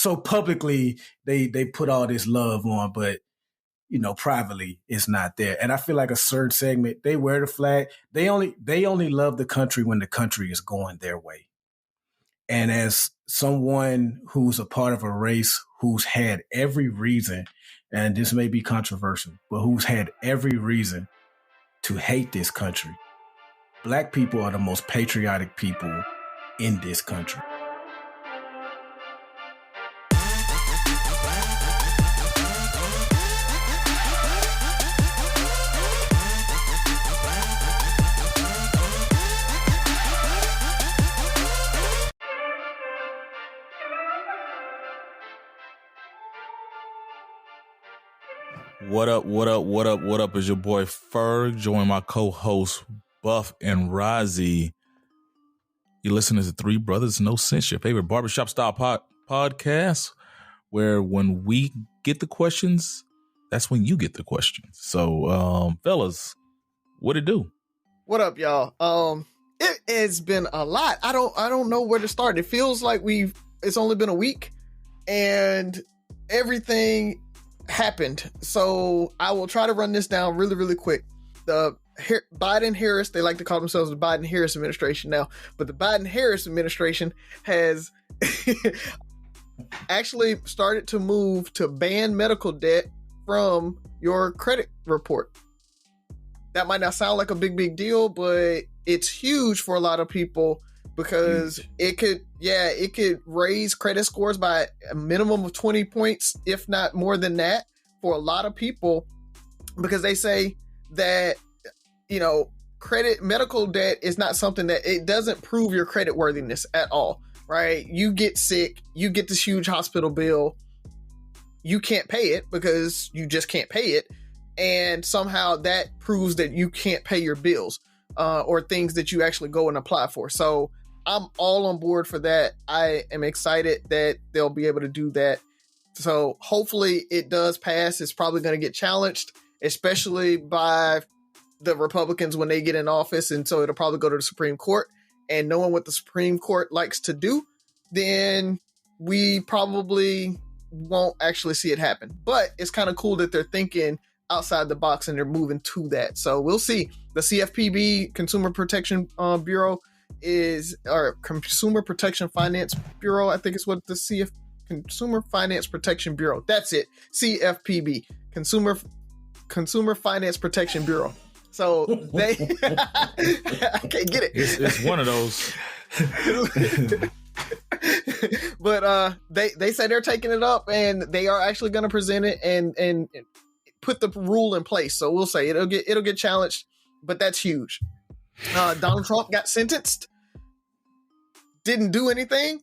so publicly they put all this love on, but privately it's not there. And I feel like a certain segment, they wear the flag. They only love the country when the country is going their way. And as someone who's a part of a race who's had every reason, and this may be controversial, but who's had every reason to hate this country, Black people are the most patriotic people in this country. What up is your boy Ferg, join my co-host Buff and Razi. You listening to Three Brothers No Sense, your favorite barbershop style podcast, where when we get the questions, that's when you get the questions. So, fellas, what it do? What up, y'all? It has been a lot. I don't know where to start. It feels like it's only been a week and everything happened. So I will try to run this down really, really quick. The Biden-Harris, they like to call themselves the Biden-Harris administration now, but the Biden-Harris administration has actually started to move to ban medical debt from your credit report. That might not sound like a big deal, but it's huge for a lot of people because it could raise credit scores by a minimum of 20 points, if not more than that, for a lot of people, because they say that, medical debt is not something that it doesn't prove your credit worthiness at all, right? You get sick, you get this huge hospital bill, you can't pay it because you just can't pay it. And somehow that proves that you can't pay your bills or things that you actually go and apply for. So I'm all on board for that. I am excited that they'll be able to do that. So hopefully it does pass. It's probably going to get challenged, especially by the Republicans when they get in office. And so it'll probably go to the Supreme Court. And knowing what the Supreme Court likes to do, then we probably won't actually see it happen. But it's kind of cool that they're thinking outside the box and they're moving to that. So we'll see. The CFPB, Consumer Protection Bureau, or Consumer Protection Finance Bureau, I think is what the Consumer Finance Protection Bureau. That's it. CFPB, Consumer Finance Protection Bureau. So they, I can't get it. It's one of those. But they say they're taking it up and they are actually going to present it and put the rule in place. So we'll say it'll get challenged, but that's huge. Donald Trump got sentenced, didn't do anything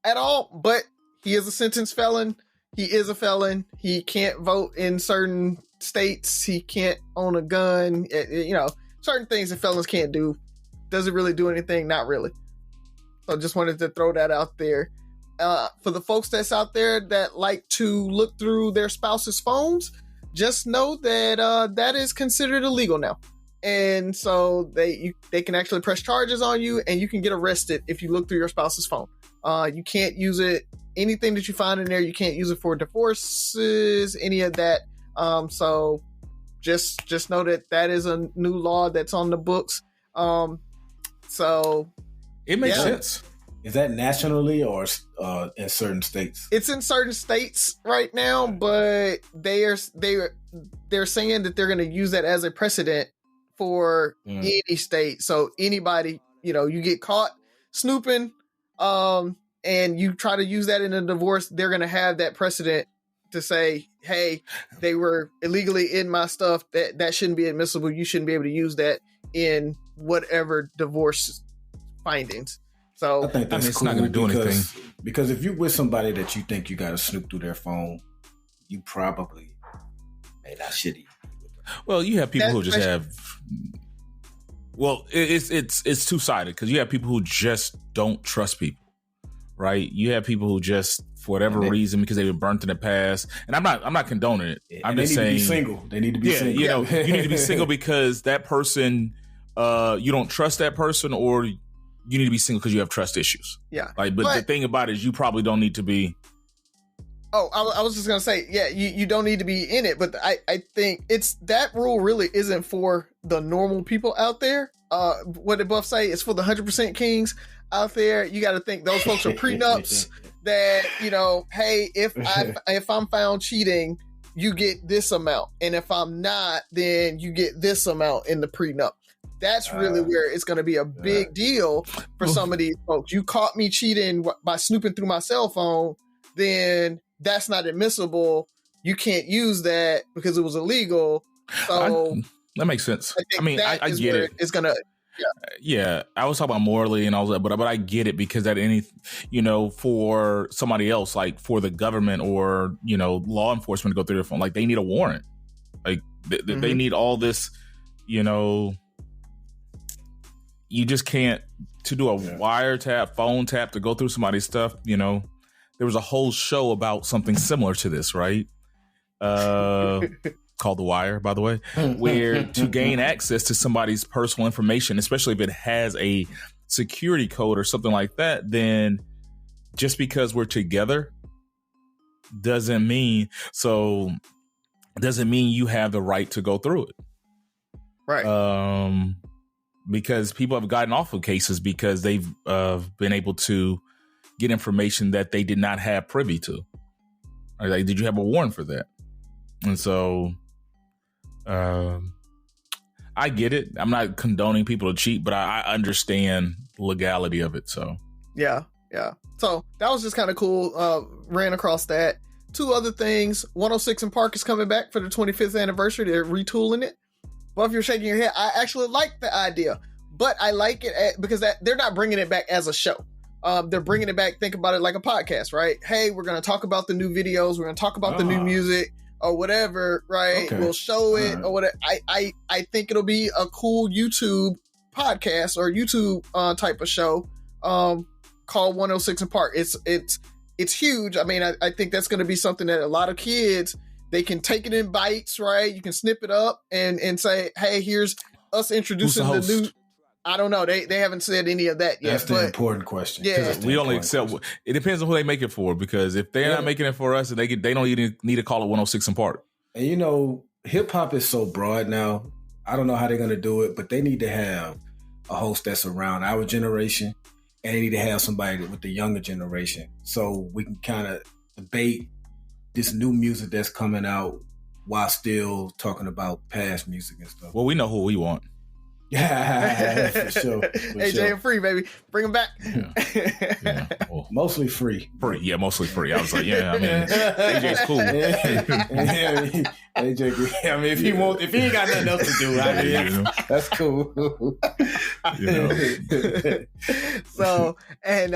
at all, but he is a sentenced felon. He is a felon. He can't vote in certain states. He can't own a gun. Certain things that felons can't do. Does it really do anything? Not really. So just wanted to throw that out there. For the folks that's out there that like to look through their spouse's phones, just know that that is considered illegal now. And so they can actually press charges on you and you can get arrested if you look through your spouse's phone. You can't use it. Anything that you find in there, you can't use it for divorces, any of that. So just know that is a new law that's on the books. So it makes sense. Is that nationally or in certain states? It's in certain states right now, but they're saying that they're going to use that as a precedent for any state. So anybody, you get caught snooping, and you try to use that in a divorce, they're going to have that precedent to say, hey, they were illegally in my stuff. That shouldn't be admissible. You shouldn't be able to use that in whatever divorce findings. So I think that's it's cool not going to do anything. Because if you're with somebody that you think you got to snoop through their phone, you probably may not shitty. Well, you have people who just have. Well, it's two-sided because you have people who just don't trust people, right? You have people who just, for whatever reason, because they were burnt in the past, and I'm not condoning it. I'm just saying they need to be single. You need to be single because that person, you don't trust that person, or you need to be single because you have trust issues. Yeah. Like, but the thing about it is you probably don't need to be. Oh, I was just going to say, yeah, you don't need to be in it. But I think that rule really isn't for the normal people out there. What did Buff say? It's for the 100% kings out there. You got to think those folks are prenups that, hey, if I'm found cheating, you get this amount. And if I'm not, then you get this amount in the prenup. That's really where it's going to be a big deal for some of these folks. You caught me cheating by snooping through my cell phone, then that's not admissible. You can't use that because it was illegal. So that makes sense. I get it. It's going to. Yeah, I was talking about morally and all that, but I get it because that for somebody else, like for the government or law enforcement to go through their phone, like they need a warrant, like they need all this, you just can't to do a wiretap, phone tap to go through somebody's stuff. There was a whole show about something similar to this, right? Called The Wire, by the way, where to gain access to somebody's personal information, especially if it has a security code or something like that, then just because we're together doesn't mean you have the right to go through it. Right. Because people have gotten off of cases because they've been able to get information that they did not have privy to. Like, did you have a warrant for that? And so I get it. I'm not condoning people to cheat, but I understand the legality of it. So yeah. So that was just kind of cool. Ran across that. Two other things. 106 in Park is coming back for the 25th anniversary. They're retooling it. Well, if you're shaking your head, I actually like the idea, but I like it because they're not bringing it back as a show. They're bringing it back. Think about it like a podcast, right? Hey, we're going to talk about the new videos. We're going to talk about the new music or whatever, right? Okay. We'll show it or whatever. I think it'll be a cool YouTube podcast or YouTube type of show called 106 in Park. It's huge. I mean, I think that's going to be something that a lot of kids, they can take it in bites, right? You can snip it up and say, hey, here's us introducing the new. I don't know. They haven't said any of that yet. That's the important question. Yeah, we only accept. It depends on who they make it for. Because if they're not making it for us, they don't even need to call it 106 in Park. And hip hop is so broad now. I don't know how they're going to do it, but they need to have a host that's around our generation, and they need to have somebody with the younger generation, so we can kind of debate this new music that's coming out while still talking about past music and stuff. Well, we know who we want. Yeah, for sure. AJ and Free, baby. Bring them back. Yeah. Well, mostly free. Yeah, mostly free. I was like, AJ's cool. AJ, I mean, if he ain't got nothing else to do, that's cool. So, and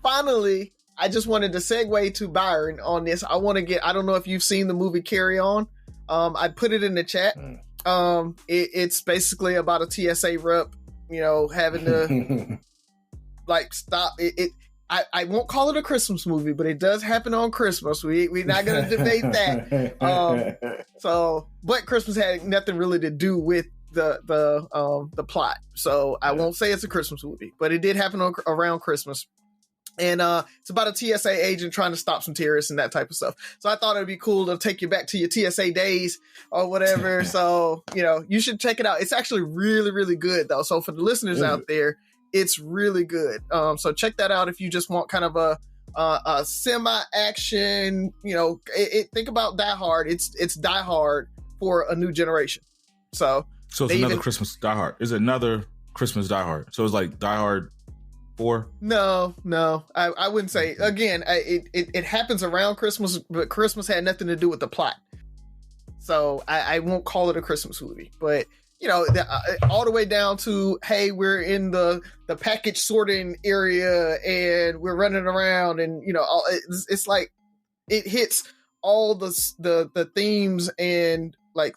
finally, I just wanted to segue to Byron on this. I don't know if you've seen the movie Carry On. I put it in the chat. It's basically about a TSA rep, having to stop it. I won't call it a Christmas movie, but it does happen on Christmas. We're not going to debate that. But Christmas had nothing really to do with the plot. So I won't say it's a Christmas movie, but it did happen around Christmas. And it's about a TSA agent trying to stop some terrorists and that type of stuff. So I thought it'd be cool to take you back to your TSA days or whatever. So, you should check it out. It's actually really, really good, though. So for the listeners out there, it's really good. So check that out if you just want kind of a semi-action, think about Die Hard. It's Die Hard for a new generation. So it's another Christmas Die Hard. Is it another Christmas Die Hard? So it's like Die Hard 4? No, I wouldn't say. Again, it happens around Christmas, but Christmas had nothing to do with the plot, so I won't call it a Christmas movie. But all the way down to, hey, we're in the package sorting area and we're running around, and it's like it hits all the themes and like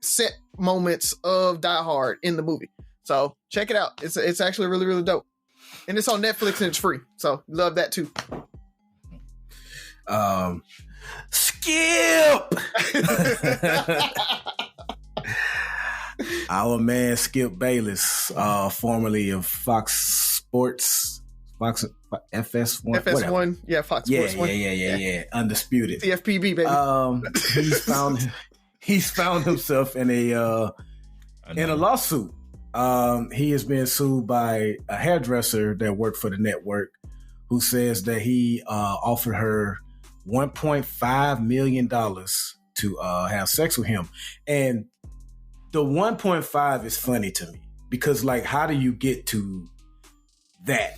set moments of Die Hard in the movie. So check it out. It's actually really, really dope. And it's on Netflix and it's free. So love that too. Skip! Our man Skip Bayless, formerly of Fox Sports, Fox FS1, FS1, yeah, Fox Sports 1. Yeah. Undisputed. CFPB, baby. He's found himself in a lawsuit. He is being sued by a hairdresser that worked for the network, who says that he offered her $1.5 million to have sex with him. And the 1.5 is funny to me because, like, how do you get to that?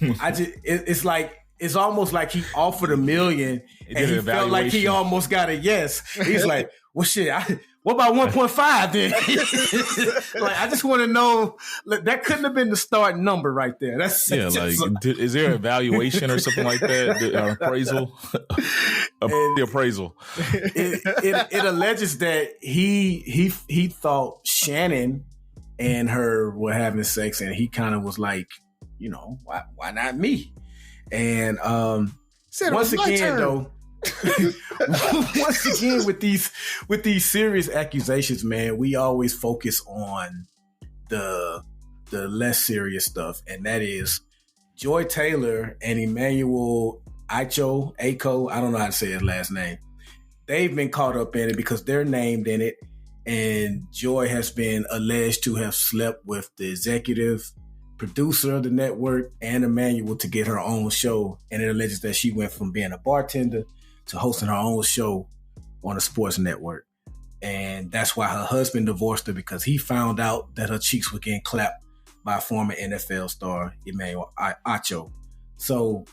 It's almost like he offered $1 million and he felt like he almost got a yes. He's like, well, shit, what about 1.5 then? Like, I just want to know, that couldn't have been the start number right there. That's is there an evaluation or something like that? Appraisal? The appraisal. It alleges that he thought Shannon and her were having sex, and he kind of was like, you know, why not me? And once again, though, once again with these serious accusations, man, we always focus on the less serious stuff, and that is Joy Taylor and Emmanuel Acho, I don't know how to say his last name. They've been caught up in it because they're named in it, and Joy has been alleged to have slept with the executive producer of the network and Emmanuel to get her own show, and it alleges that she went from being a bartender to hosting her own show on a sports network. And that's why her husband divorced her, because he found out that her cheeks were getting clapped by former NFL star Emmanuel Acho. So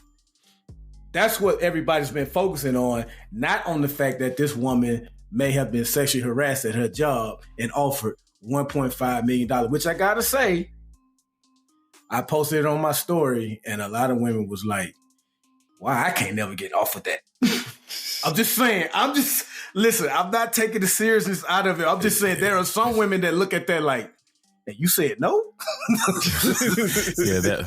that's what everybody's been focusing on, not on the fact that this woman may have been sexually harassed at her job and offered $1.5 million, which I gotta say, I posted it on my story and a lot of women was like, wow, I can't never get offered that. I'm just saying, listen, I'm not taking the seriousness out of it. I'm just saying there are some women that look at that like, hey, you said no? Yeah,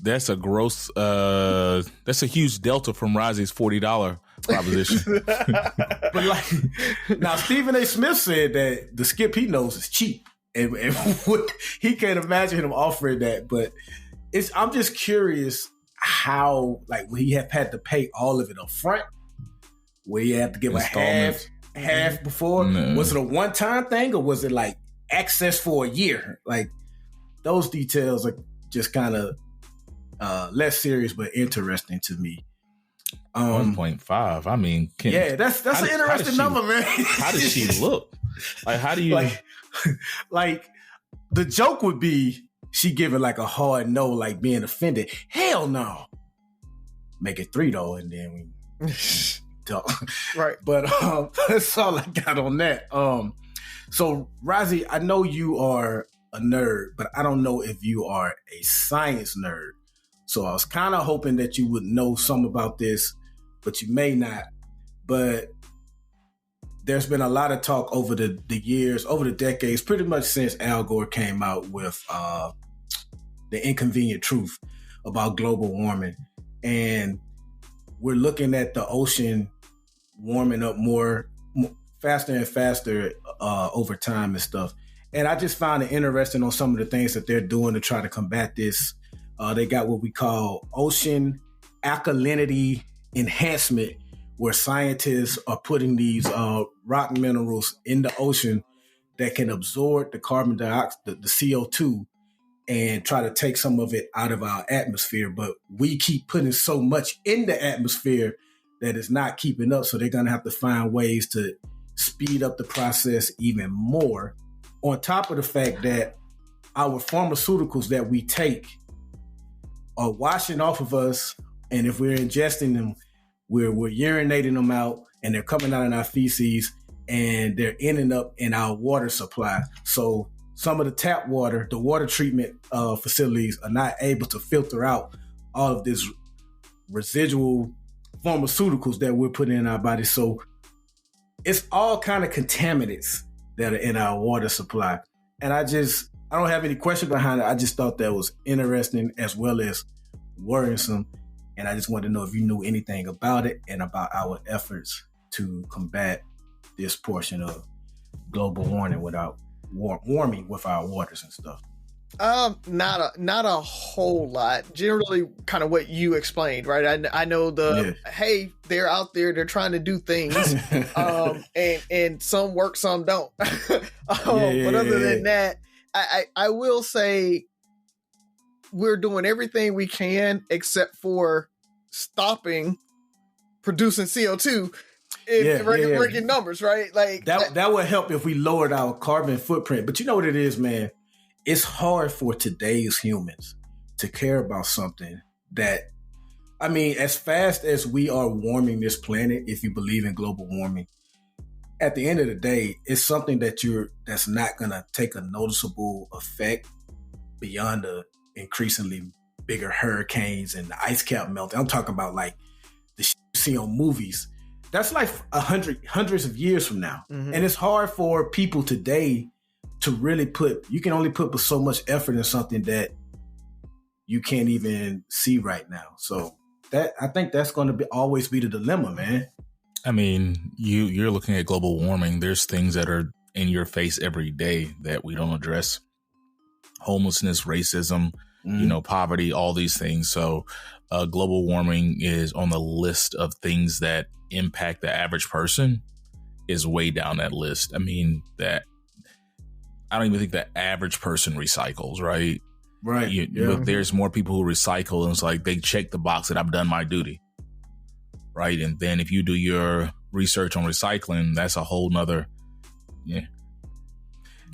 that's a gross, that's a huge delta from Razi's $40 proposition. But like, now Stephen A. Smith said that the Skip he knows is cheap. And he can't imagine him offering that. But I'm just curious how, like, would he have had to pay all of it up front? Would he have to give a half before? No. Was it a one-time thing, or was it like access for a year? Like, those details are just kind of less serious but interesting to me. 1.5. I mean, that's an interesting number, man. How does she look? Like, how do you like the joke would be she giving like a hard no, like being offended. Hell no. Make it 3 though, and then we talk. Right. But that's all I got on that. So Razi, I know you are a nerd, but I don't know if you are a science nerd. So I was kind of hoping that you would know some about this, but you may not. But there's been a lot of talk over the years, over the decades, pretty much since Al Gore came out with The Inconvenient Truth about global warming. And we're looking at the ocean warming up more faster and faster over time and stuff. And I just found it interesting on some of the things that they're doing to try to combat this. They got what we call ocean alkalinity enhancement, where scientists are putting these rock minerals in the ocean that can absorb the carbon dioxide, the CO2, and try to take some of it out of our atmosphere. But we keep putting so much in the atmosphere that it's not keeping up. So they're going to have to find ways to speed up the process even more. On top of the fact that our pharmaceuticals that we take are washing off of us. And if we're ingesting them, we're urinating them out, and they're coming out in our feces, and they're ending up in our water supply. So some of the tap water, the water treatment facilities are not able to filter out all of this residual pharmaceuticals that we're putting in our body. So it's all kind of contaminants that are in our water supply. And I don't have any question behind it. I just thought that was interesting as well as worrisome. And I just wanted to know if you knew anything about it and about our efforts to combat this portion of global warming with our warming with our waters and stuff. Not a whole lot. Generally, kind of what you explained, right? I know hey, they're out there, they're trying to do things, and some work, some don't. But other than that, I will say we're doing everything we can except for stopping producing CO2 in record numbers, right? Like that would help if we lowered our carbon footprint. But you know what it is, man? It's hard for today's humans to care about something that, I mean, as fast as we are warming this planet, if you believe in global warming, at the end of the day, it's something that's not going to take a noticeable effect beyond the increasingly bigger hurricanes and the ice cap melting. I'm talking about like the shit you see on movies. That's like hundreds of years from now. Mm-hmm. And it's hard for people today to really you can only put so much effort in something that you can't even see right now. So I think that's going to always be the dilemma, man. I mean, you're looking at global warming. There's things that are in your face every day that we don't address. Homelessness, racism, poverty, all these things. So global warming is on the list of things that impact the average person, is way down that list. I mean, I don't even think the average person recycles, right? Right. But there's more people who recycle, and it's like they check the box that I've done my duty. Right. And then if you do your research on recycling, that's a whole nother. Yeah.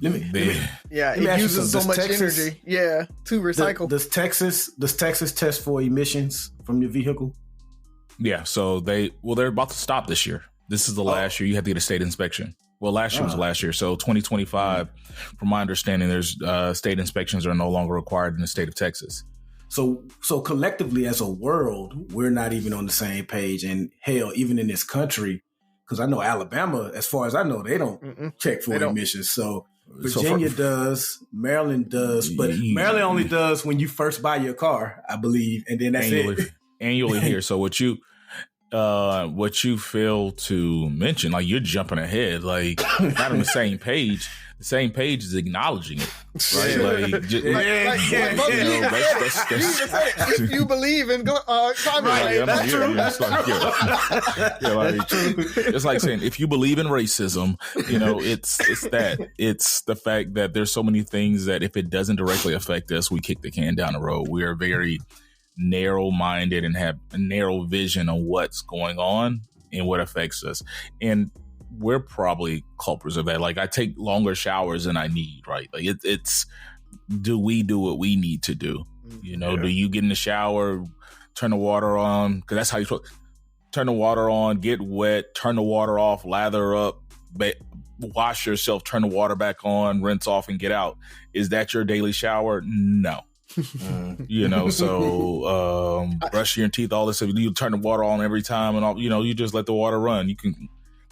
It uses so much energy. Yeah. To recycle. Does Texas test for emissions from your vehicle? Yeah. So they're about to stop this year. This is the last year you have to get a state inspection. Well, last year was last year. So 2025, from my understanding, there's state inspections are no longer required in the state of Texas. So collectively as a world, we're not even on the same page. And hell, even in this country, because I know Alabama, as far as I know, they don't check for emissions. So Virginia does, Maryland does, but Maryland only does when you first buy your car, I believe. And then that's it. Annually here. So what you fail to mention, like you're jumping ahead, like not on the same page. The same page is acknowledging it, right? If you believe in climate, that's true. It's like saying if you believe in racism, it's the fact that there's so many things that if it doesn't directly affect us, we kick the can down the road. We are very narrow-minded and have a narrow vision on what's going on and what affects us. And we're probably culprits of that. Like I take longer showers than I need, right? Like it's do we do what we need to do? Do you get in the shower, turn the water on? Because that's how you turn the water on, get wet, turn the water off, lather up, wash yourself, turn the water back on, rinse off and get out. Is that your daily shower? No. So brush your teeth, all this stuff. You turn the water on every time and all, you just let the water run.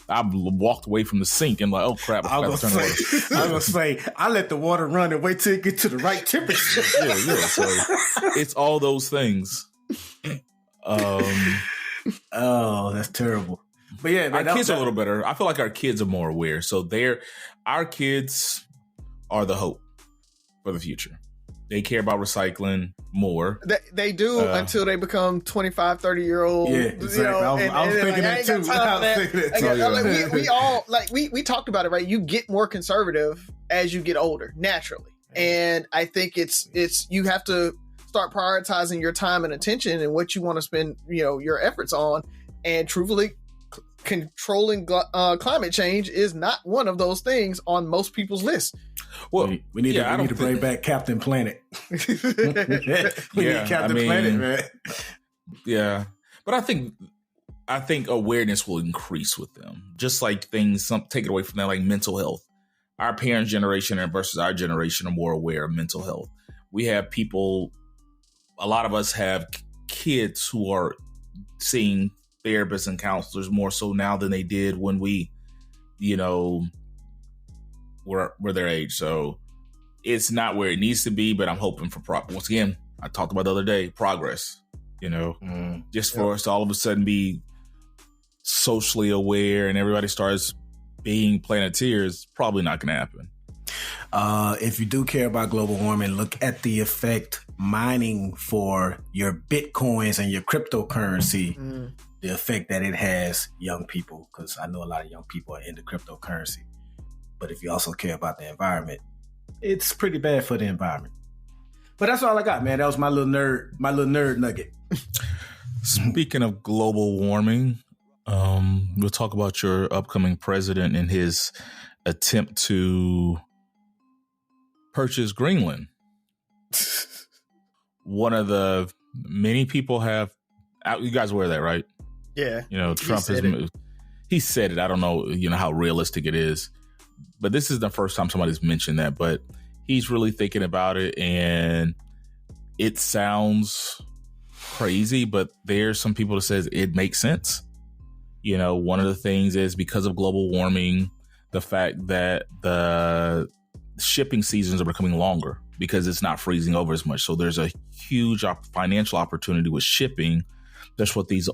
I walked away from the sink and like, oh crap! I was gonna say, I let the water run and wait till it get to the right temperature. So it's all those things. Oh, that's terrible. But yeah, man, our kids are a little better. I feel like our kids are more aware. So our kids are the hope for the future. They care about recycling more. They do until they become 25, 30-year-old. Yeah, exactly. I was thinking that too. We talked about it, right? You get more conservative as you get older, naturally. And I think it's you have to start prioritizing your time and attention and what you want to spend, your efforts on. And truthfully, controlling climate change is not one of those things on most people's list. Well, we need to bring back Captain Planet. We need Captain Planet, man. Yeah, but I think awareness will increase with them. Just like take it away from that, like mental health. Our parents' generation versus our generation are more aware of mental health. We have people. A lot of us have kids who are seeing therapists and counselors more so now than they did when we, were their age. So it's not where it needs to be, but I'm hoping for once again, I talked about the other day, progress, just for us to all of a sudden be socially aware and everybody starts being Planeteers, probably not going to happen. If you do care about global warming, look at the effect mining for your Bitcoins and your cryptocurrency, the effect that it has young people, because I know a lot of young people are into cryptocurrency. But if you also care about the environment, it's pretty bad for the environment. But that's all I got, man. That was my little nerd nugget. Speaking of global warming, we'll talk about your upcoming president and his attempt to purchase Greenland. One of the many people have, you guys aware of that, right? Yeah. You know, Trump he said it. I don't know, how realistic it is, but this is the first time somebody's mentioned that, but he's really thinking about it, and it sounds crazy, but there's some people that says it makes sense. One of the things is because of global warming, the fact that the shipping seasons are becoming longer because it's not freezing over as much. So there's a huge financial opportunity with shipping. That's what these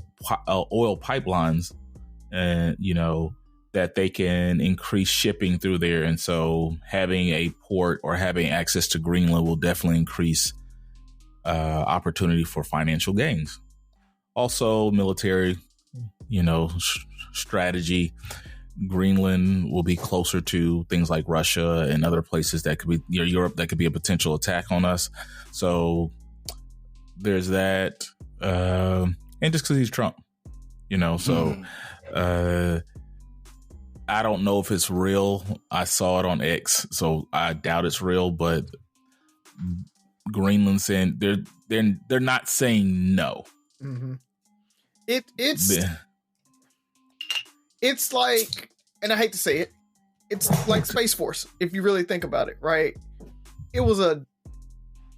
oil pipelines, and that they can increase shipping through there. And so having a port or having access to Greenland will definitely increase opportunity for financial gains. Also, military, strategy. Greenland will be closer to things like Russia and other places that could be Europe that could be a potential attack on us. So there's that. And just because he's Trump, I don't know if it's real. I saw it on X, so I doubt it's real, but Greenland saying they're not saying no. Mm-hmm. It's like, and I hate to say it, it's like Space Force, if you really think about it, right? It was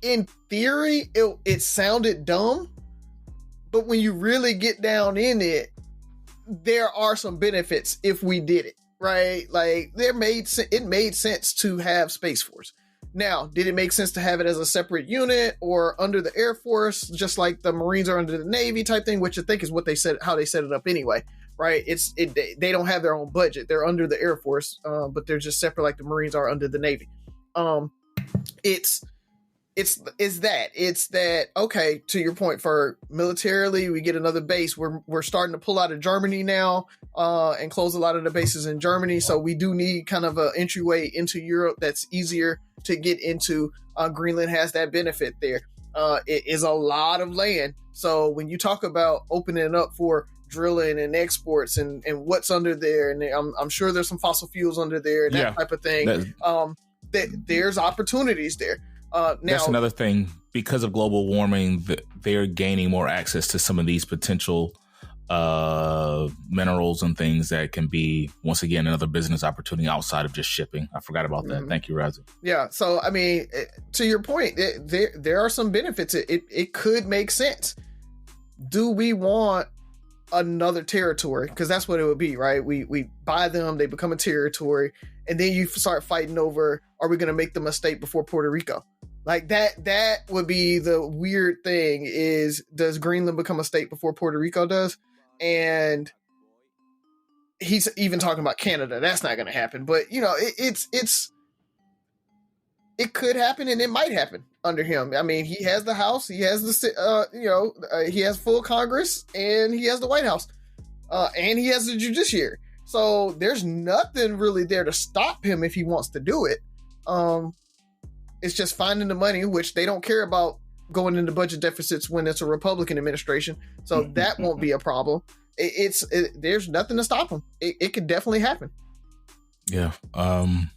in theory, it sounded dumb, but when you really get down in it, there are some benefits if we did it, right? Like it made sense to have Space Force. Now, did it make sense to have it as a separate unit or under the Air Force, just like the Marines are under the Navy type thing, which I think is what they said, how they set it up anyway. Right, they don't have their own budget. They're under the Air Force, but they're just separate, like the Marines are under the Navy. It's that okay? To your point, for militarily, we get another base. We're starting to pull out of Germany now, and close a lot of the bases in Germany. So we do need kind of an entryway into Europe that's easier to get into. Greenland has that benefit there. It is a lot of land. So when you talk about opening it up for drilling and exports and what's under there, and I'm sure there's some fossil fuels under there and that type of thing. There's opportunities there. Now, that's another thing. Because of global warming, they're gaining more access to some of these potential minerals and things that can be, once again, another business opportunity outside of just shipping. I forgot about that. Thank you, Razi. Yeah. So, I mean, to your point, there are some benefits. It could make sense. Do we want another territory? Because that's what it would be, right? We buy them, they become a territory, and then you start fighting over, are we going to make them a state before Puerto Rico? Like that would be the weird thing, is does Greenland become a state before Puerto Rico does? And he's even talking about Canada. That's not going to happen. But it could happen, and it might happen under him. I mean, he has the House, he has the he has full Congress, and he has the White House, and he has the judiciary. So there's nothing really there to stop him if he wants to do it. It's just finding the money, which they don't care about going into budget deficits when it's a Republican administration. So that won't be a problem. There's nothing to stop him. It could definitely happen. Yeah. And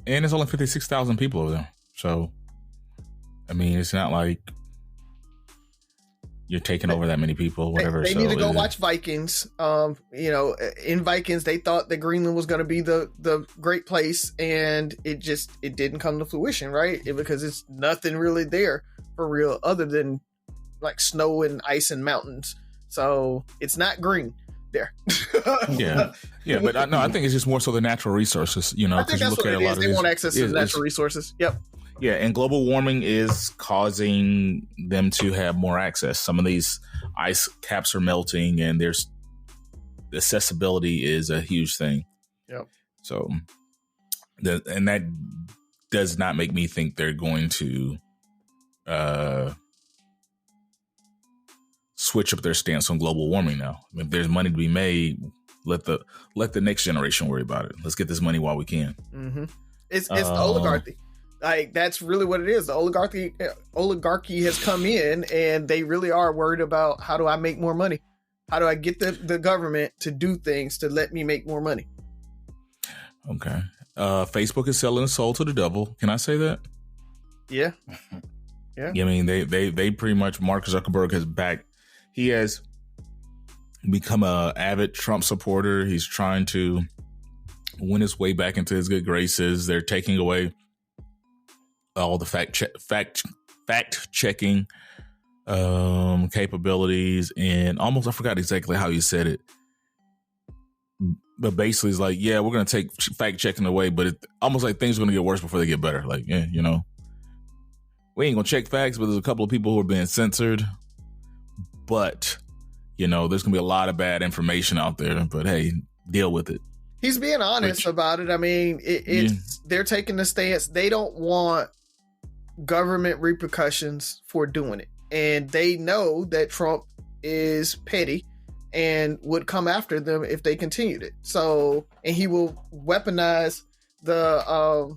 it's only 56,000 people over there. So, I mean, it's not like you're taking over that many people, whatever. They need to go watch Vikings. In Vikings, they thought that Greenland was going to be the great place, and it didn't come to fruition, right? Because it's nothing really there for real other than like snow and ice and mountains. So it's not green there. yeah, but I think it's just more so the natural resources. I think that's what it is. They want access to the natural resources. Yep. Yeah, and global warming is causing them to have more access. Some of these ice caps are melting, and there's accessibility is a huge thing. Yep. So, And that does not make me think they're going to switch up their stance on global warming now. If there's money to be made, let the next generation worry about it. Let's get this money while we can. Mm-hmm. It's the oligarchy. Like, that's really what it is. The oligarchy has come in, and they really are worried about, how do I make more money? How do I get the government to do things to let me make more money? Okay. Facebook is selling its soul to the devil. Can I say that? Yeah. Yeah. I mean, they pretty much, Mark Zuckerberg has backed. He has become a avid Trump supporter. He's trying to win his way back into his good graces. They're taking away all the fact checking capabilities, and almost, I forgot exactly how you said it, but basically it's like, yeah, we're going to take fact checking away, but it almost like things are going to get worse before they get better. Like, yeah, you know, we ain't going to check facts, but there's a couple of people who are being censored, but you know, there's going to be a lot of bad information out there, but hey, deal with it. He's being honest about it. I mean, they're taking the stance. They don't want government repercussions for doing it. And they know that Trump is petty and would come after them if they continued it. So, and he will weaponize the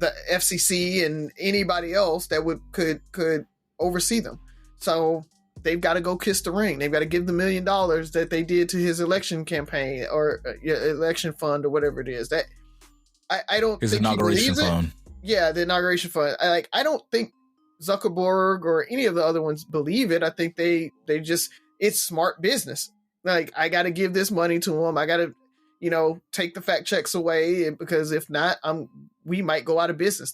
FCC and anybody else that could oversee them. So they've got to go kiss the ring. They've got to give the $1 million that they did to his election campaign or election fund or whatever it is. That I don't his think inauguration fund. Yeah, the inauguration fund. I don't think Zuckerberg or any of the other ones believe it. I think they just, it's smart business. Like, I got to give this money to them. I got to, take the fact checks away, because if not, we might go out of business.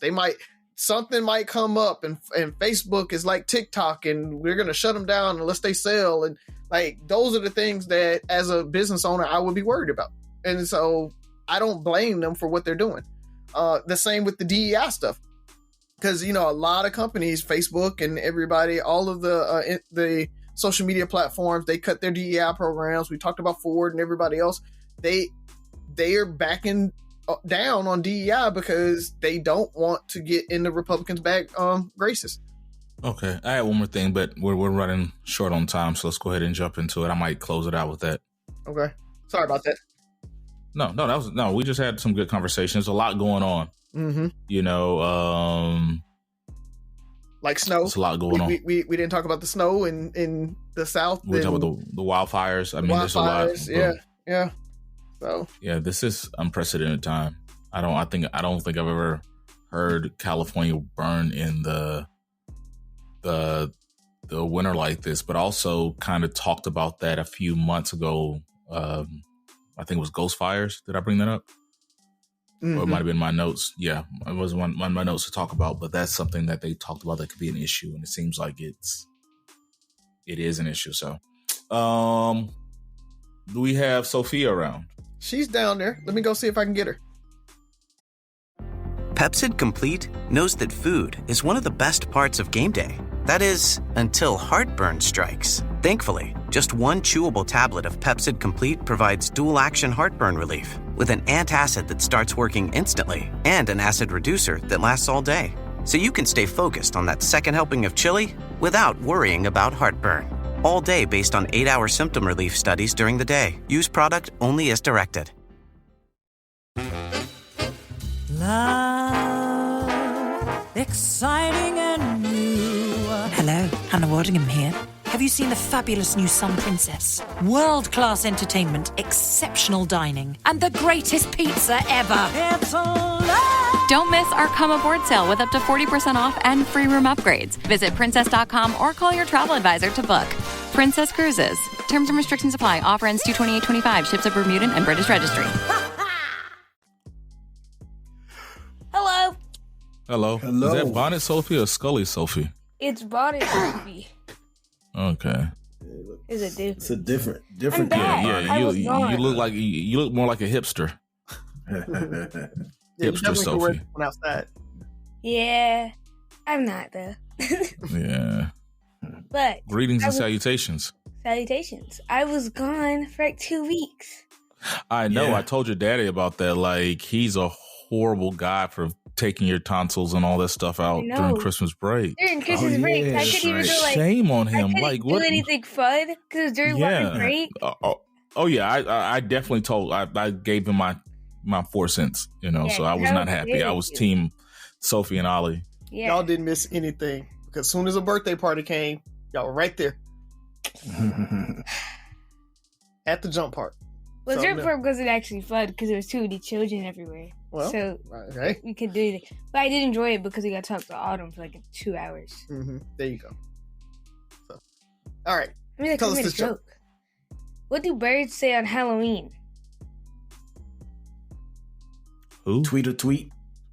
Something might come up, and Facebook is like TikTok, and we're going to shut them down unless they sell. And like, those are the things that as a business owner, I would be worried about. And so I don't blame them for what they're doing. The same with the DEI stuff. Because, a lot of companies, Facebook and everybody, all of the social media platforms, they cut their DEI programs. We talked about Ford and everybody else. They are backing down on DEI because they don't want to get in the Republicans' bad graces. Okay, I have one more thing, but we're running short on time, so let's go ahead and jump into it. I might close it out with that. Okay, sorry about that. No, we just had some good conversations. A lot going on. Mm-hmm. Like snow. There's a lot going on. We didn't talk about the snow in the South. We talked about the wildfires. There's a lot. Yeah. So yeah, this is unprecedented time. I don't think I've ever heard California burn in the winter like this, but also kind of talked about that a few months ago. I think it was ghost fires. Did I bring that up? Mm-hmm. Or it might have been my notes. Yeah, it was one of my notes to talk about, but that's something that they talked about that could be an issue, and it seems like it is an issue. So, do we have Sophia around? She's down there. Let me go see if I can get her. Pepsid Complete knows that food is one of the best parts of game day. That is, until heartburn strikes. Thankfully, just one chewable tablet of Pepsid Complete provides dual-action heartburn relief with an antacid that starts working instantly and an acid reducer that lasts all day. So you can stay focused on that second helping of chili without worrying about heartburn. All day based on 8-hour symptom relief studies during the day. Use product only as directed. Love, exciting and new. Hello, Hannah Waddingham here. Have you seen the fabulous new Sun Princess? World-class entertainment, exceptional dining, and the greatest pizza ever. It's alive. Don't miss our Come Aboard sale with up to 40% off and free room upgrades. Visit princess.com or call your travel advisor to book. Princess Cruises. Terms and restrictions apply. Offer ends 2/28/25. Ships at Bermudan and British Registry. Hello. Hello. Is that Bonnet Sophie or Scully Sophie? It's Bonnet Sophie. Okay. It's a different. Yeah. You look more like a hipster. Hipster Sophie. Outside. Yeah, I'm not though. Yeah. But greetings and salutations. Salutations. I was gone for like 2 weeks. I know. Yeah. I told your daddy about that. Like, he's a horrible guy for taking your tonsils and all that stuff out I during know. Christmas break. During Christmas break, I couldn't even go like Shame on I him. couldn't Like, do what? anything fun because it was during water break. Oh yeah. I definitely told. I gave him my 4 cents. You know, Yeah, so I was that not was happy. good I of was you. team Sophie and Ollie. Yeah. Y'all didn't miss anything because as soon as a birthday party came, y'all were right there at the jump park. Well, So, jump no. park wasn't actually fun because there was too many children everywhere. Well, so okay. we could do it. But I did enjoy it because we got to talk to Autumn for like 2 hours. There you go. So, all right. I mean, like, Tell I us made a this joke. joke. What do birds say on Halloween? Who? Tweet or tweet?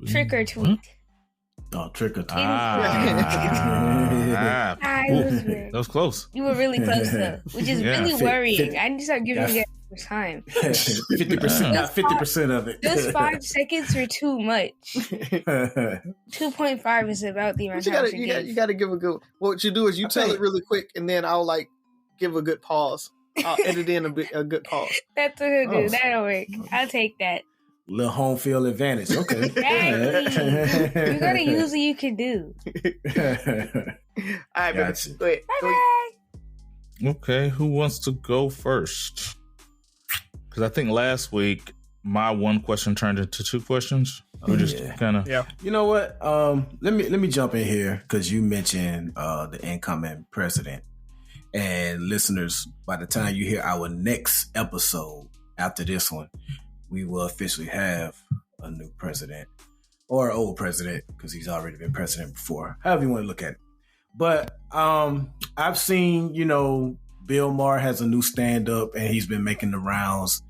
Trick or tweet. Oh, trick or tweet. Ah. That was close. You were really close though, which is Yeah. really worrying. I need to start giving Yeah. you guys time. 50%. Got 50% of it. Those 5 seconds are too much. 2.5 is about the amount But of time you gotta give a good. What you do is you tell it really quick, and then I'll like give a good pause. I'll edit in a good pause. That's what he'll do. Oh. That'll work. I'll take that. Little home field advantage. Okay. Exactly. You gotta use what you can do. All right, baby. Gotcha. Go ahead. Bye bye. Okay, who wants to go first? Because I think last week my one question turned into 2 questions. We just kind of You know what? Let me jump in here because you mentioned the incoming president. And listeners, by the time you hear our next episode after this one, we will officially have a new president or old president because he's already been president before. However you want to look at it. But I've seen, Bill Maher has a new stand-up and he's been making the rounds.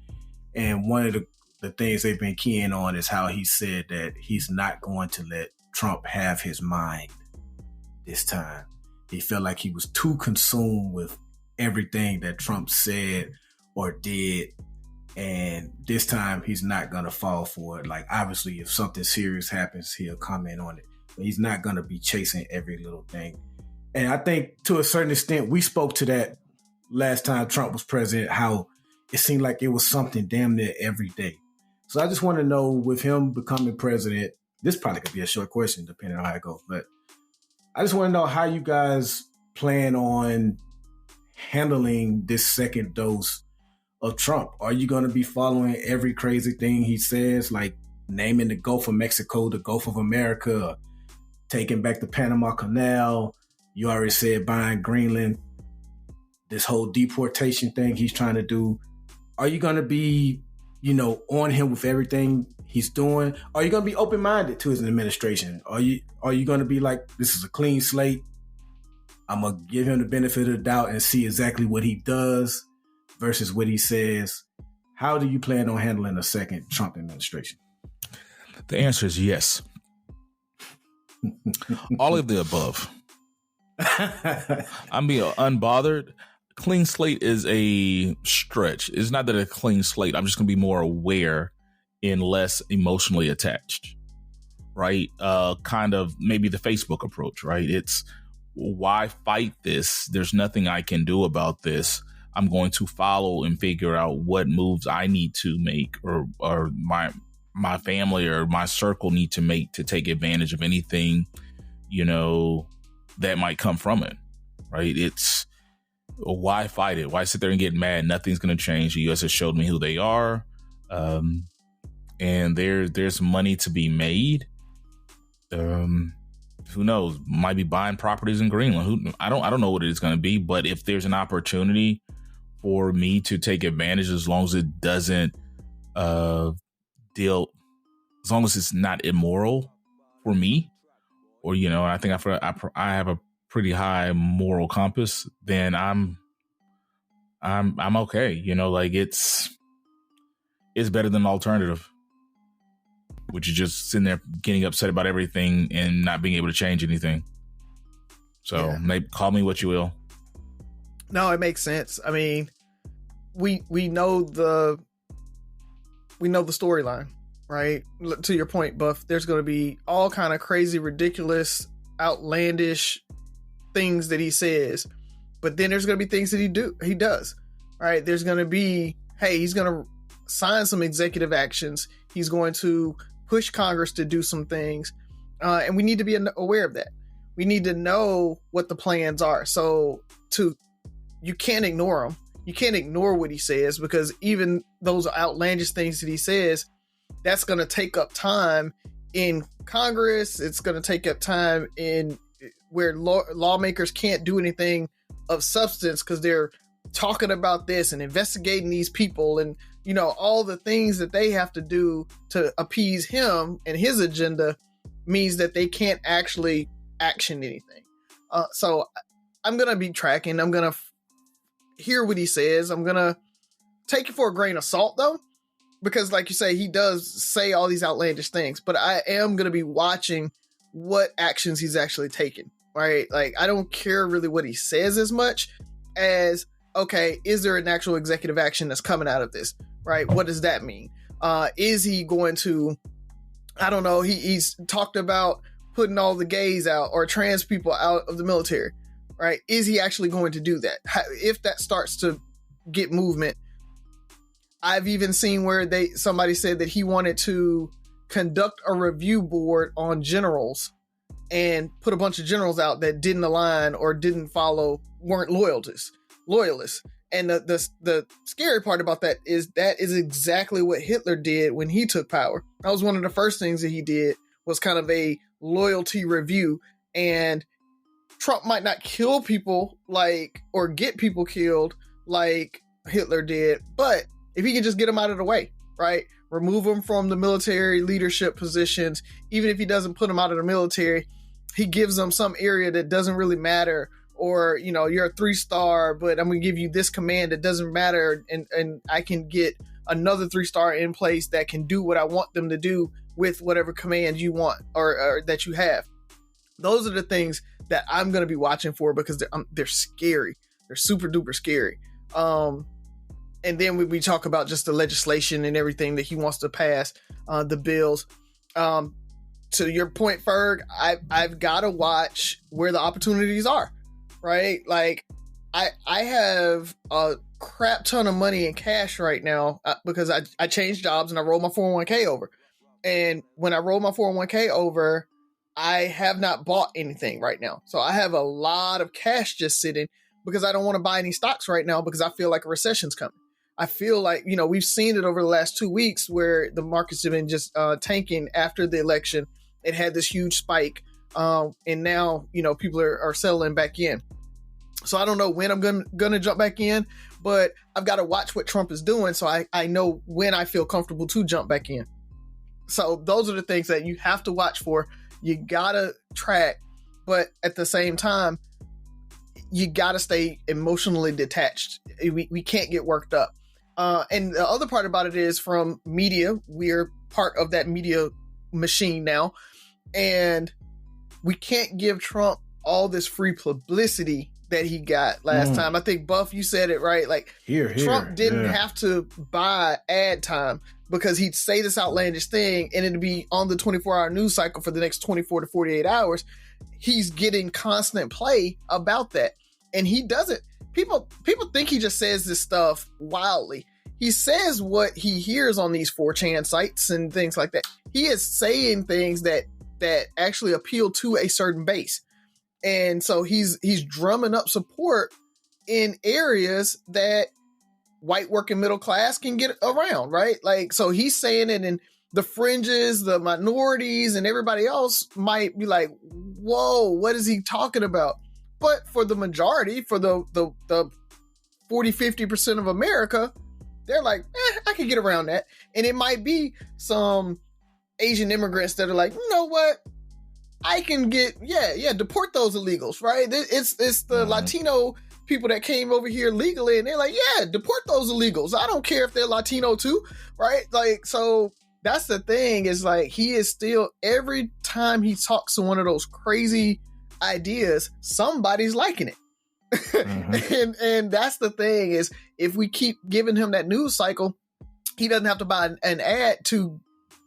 And one of the things they've been keying on is how he said that he's not going to let Trump have his mind this time. He felt like he was too consumed with everything that Trump said or did. And this time he's not going to fall for it. Like, obviously, if something serious happens, he'll comment on it. But he's not going to be chasing every little thing. And I think to a certain extent, we spoke to that last time Trump was president, how it seemed like it was something damn near every day. So I just want to know, with him becoming president, this probably could be a short question depending on how it goes, but I just want to know how you guys plan on handling this second dose of Trump. Are you going to be following every crazy thing he says, like naming the Gulf of Mexico, the Gulf of America, or taking back the Panama Canal? You already said buying Greenland, this whole deportation thing he's trying to do. Are you going to be, on him with everything he's doing? Are you going to be open-minded to his administration? Are you going to be like, this is a clean slate? I'm going to give him the benefit of the doubt and see exactly what he does versus what he says. How do you plan on handling a second Trump administration? the answer is yes. All of the above. I'm being unbothered. Clean slate is a stretch. It's not that a clean slate. I'm just going to be more aware and less emotionally attached, right? Kind of maybe the Facebook approach, right? It's why fight this? There's nothing I can do about this. I'm going to follow and figure out what moves I need to make or my family or my circle need to make to take advantage of anything, that might come from it, right? It's why fight it? Why sit there and get mad? Nothing's going to change. The U.S. has showed me who they are. And there's money to be made. Who knows? Might be buying properties in Greenland. I don't know what it is going to be, but if there's an opportunity for me to take advantage, as long as it doesn't as long as it's not immoral for me, or I think I have a pretty high moral compass, then I'm okay. It's better than an alternative, which is just sitting there getting upset about everything and not being able to change anything. So maybe call me what you will. No, it makes sense. I mean, we know the storyline, right? To your point, Buff, there's going to be all kind of crazy, ridiculous, outlandish things that he says, but then there's going to be things that he does, right? There's going to be, hey, he's going to sign some executive actions. He's going to push Congress to do some things. And we need to be aware of that. We need to know what the plans are. So you can't ignore them. You can't ignore what he says, because even those outlandish things that he says, that's going to take up time in Congress. It's going to take up time in where lawmakers can't do anything of substance because they're talking about this and investigating these people and, you know, all the things that they have to do to appease him and his agenda means that they can't actually action anything. So I'm going to be tracking. I'm going to hear what he says. I'm going to take it for a grain of salt, though, because like you say, he does say all these outlandish things, but I am going to be watching what actions he's actually taking, right? Like, I don't care really what he says as much as, okay, is there an actual executive action that's coming out of this, right? What does that mean? Is he going to, I don't know, he's talked about putting all the gays out or trans people out of the military, right? Is he actually going to do that? If that starts to get movement, I've even seen where somebody said that he wanted to conduct a review board on generals and put a bunch of generals out that didn't align or didn't follow, weren't loyalists. And the scary part about that is exactly what Hitler did when he took power. That was one of the first things that he did, was kind of a loyalty review. And Trump might not kill people or get people killed like Hitler did, but if he can just get them out of the way, right? Remove them from the military leadership positions. Even if he doesn't put them out of the military, he gives them some area that doesn't really matter. Or, you know, you're a 3-star, but I'm going to give you this command that doesn't matter. And I can get another 3-star in place that can do what I want them to do with whatever command you want or that you have. Those are the things that I'm going to be watching for, because they're scary. They're super duper scary. And then we talk about just the legislation and everything that he wants to pass, the bills. To your point, Ferg, I've got to watch where the opportunities are, right? Like, I have a crap ton of money in cash right now because I changed jobs and I rolled my 401k over. And when I rolled my 401k over, I have not bought anything right now. So I have a lot of cash just sitting because I don't want to buy any stocks right now because I feel like a recession's coming. I feel like, you know, we've seen it over the last 2 weeks where the markets have been just tanking after the election. It had this huge spike. And now, you know, people are settling back in. So I don't know when I'm going to jump back in, but I've got to watch what Trump is doing so I know when I feel comfortable to jump back in. So those are the things that you have to watch for. You got to track, but at the same time, you got to stay emotionally detached. We can't get worked up. And the other part about it is, from media, we're part of that media machine now, and we can't give Trump all this free publicity that he got last time. I think, Buff, you said it right. Like, Trump didn't have to buy ad time because he'd say this outlandish thing and it'd be on the 24-hour news cycle for the next 24 to 48 hours. He's getting constant play about that. And he doesn't. People think he just says this stuff wildly. He says what he hears on these 4chan sites and things like that. He is saying things that actually appeal to a certain base. And so he's drumming up support in areas that white working middle class can get around, right? Like, so he's saying it, and the fringes, the minorities, and everybody else might be like, whoa, what is he talking about? But for the majority, for the 40-50% of America, they're like, I can get around that. And it might be some Asian immigrants that are like, you know what? I can get, deport those illegals, right? It's the Latino people that came over here legally, and they're like, yeah, deport those illegals. I don't care if they're Latino too, right? Like, so that's the thing, is like, he is still, every time he talks to one of those crazy ideas, somebody's liking it. and that's the thing, is if we keep giving him that news cycle, he doesn't have to buy an ad to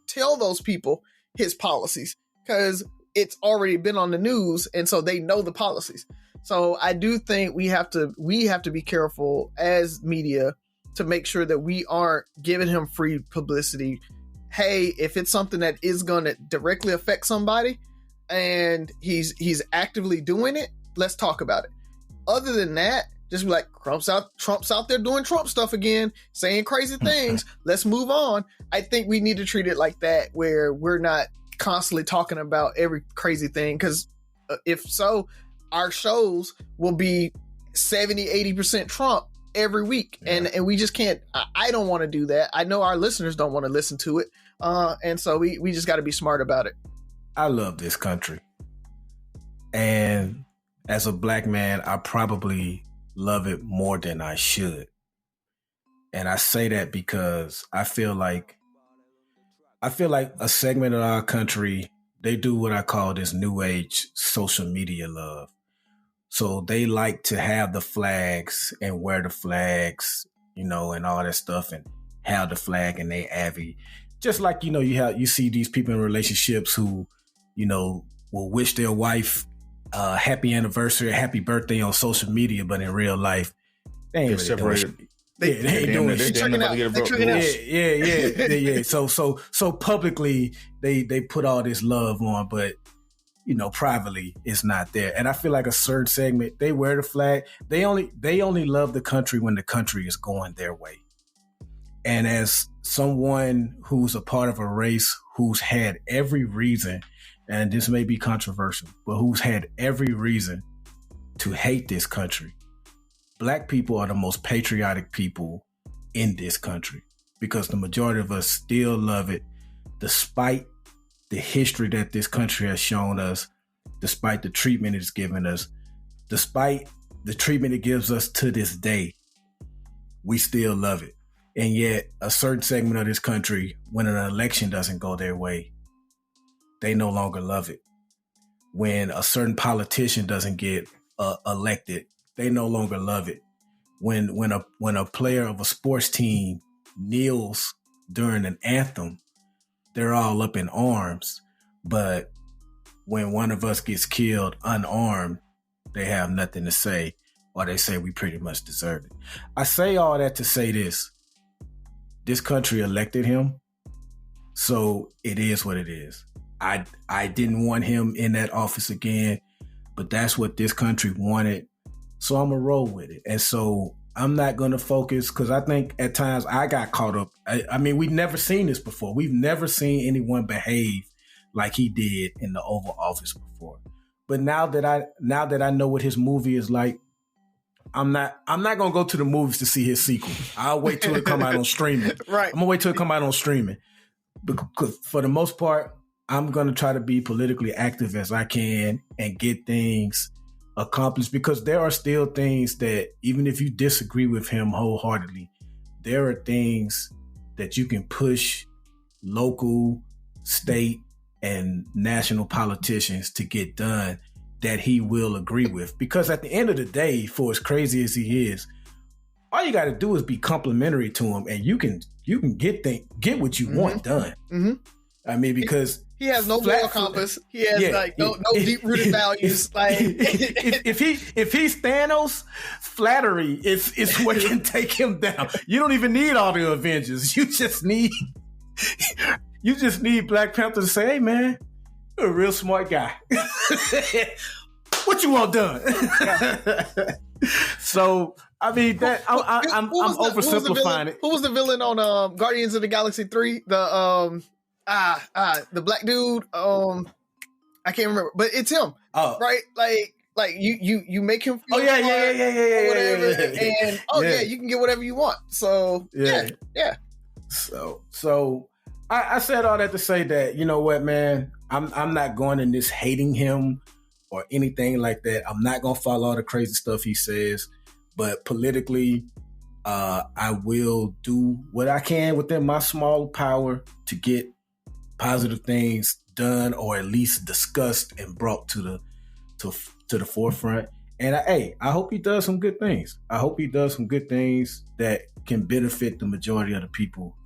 tell those people his policies, because it's already been on the news, and so they know the policies. So I do think we have to be careful as media to make sure that we aren't giving him free publicity. Hey, if it's something that is going to directly affect somebody and he's actively doing it, let's talk about it. Other than that, just be like, Trump's out there doing Trump stuff again, saying crazy things. Let's move on. I think we need to treat it like that, where we're not constantly talking about every crazy thing. Because if so, our shows will be 70-80% Trump every week. Yeah. And we just can't. I don't want to do that. I know our listeners don't want to listen to it. And so we just got to be smart about it. I love this country. And as a black man, I probably love it more than I should. And I say that because I feel like a segment of our country, they do what I call this new age social media love. So they like to have the flags and wear the flags, and all that stuff, and have the flag in their Avi. Just like, you see these people in relationships who, will wish their wife happy anniversary, happy birthday on social media, but in real life, they ain't really separated. They ain't doing shit. Yeah. So publicly, they put all this love on, but privately, it's not there. And I feel like a certain segment, they wear the flag. They only love the country when the country is going their way. And as someone who's a part of a race who's had every reason, and this may be controversial, but who's had every reason to hate this country, Black people are the most patriotic people in this country because the majority of us still love it, despite the history that this country has shown us, despite the treatment it's given us, despite the treatment it gives us to this day. We still love it. And yet a certain segment of this country, when an election doesn't go their way, they no longer love it. When a certain politician doesn't get elected, they no longer love it. When a player of a sports team kneels during an anthem, they're all up in arms. But when one of us gets killed unarmed, they have nothing to say, or they say we pretty much deserve it. I say all that to say this. This country elected him, so it is what it is. I didn't want him in that office again, but that's what this country wanted, so I'm going to roll with it. And so I'm not going to focus, because I think at times I got caught up. I mean, we've never seen this before. We've never seen anyone behave like he did in the Oval Office before. But now that I know what his movie is like, I'm not gonna go to the movies to see his sequel. I'll wait till it come out on streaming. Right. I'm gonna wait till it come out on streaming. Because for the most part, I'm gonna try to be politically active as I can and get things accomplished, because there are still things that, even if you disagree with him wholeheartedly, there are things that you can push local, state, and national politicians to get done that he will agree with. Because at the end of the day, for as crazy as he is, all you got to do is be complimentary to him, and you can get what you want done. Mm-hmm. I mean, because he has no moral compass. He has no deep rooted values. Like if he's Thanos, flattery is what can take him down. You don't even need all the Avengers. You just need Black Panther to say, "Hey, man, you're a real smart guy. What you want done?" So, I mean, that I'm oversimplifying it. Who was the villain on Guardians of the Galaxy 3? The black dude. I can't remember, but it's him. Oh, right? Like you make him feel. Oh yeah. And you can get whatever you want. So yeah. So I said all that to say that, you know what, man, I'm not going in this hating him or anything like that. I'm not going to follow all the crazy stuff he says, but politically, I will do what I can within my small power to get positive things done, or at least discussed and brought to the forefront. And I hope he does some good things. I hope he does some good things that can benefit the majority of the people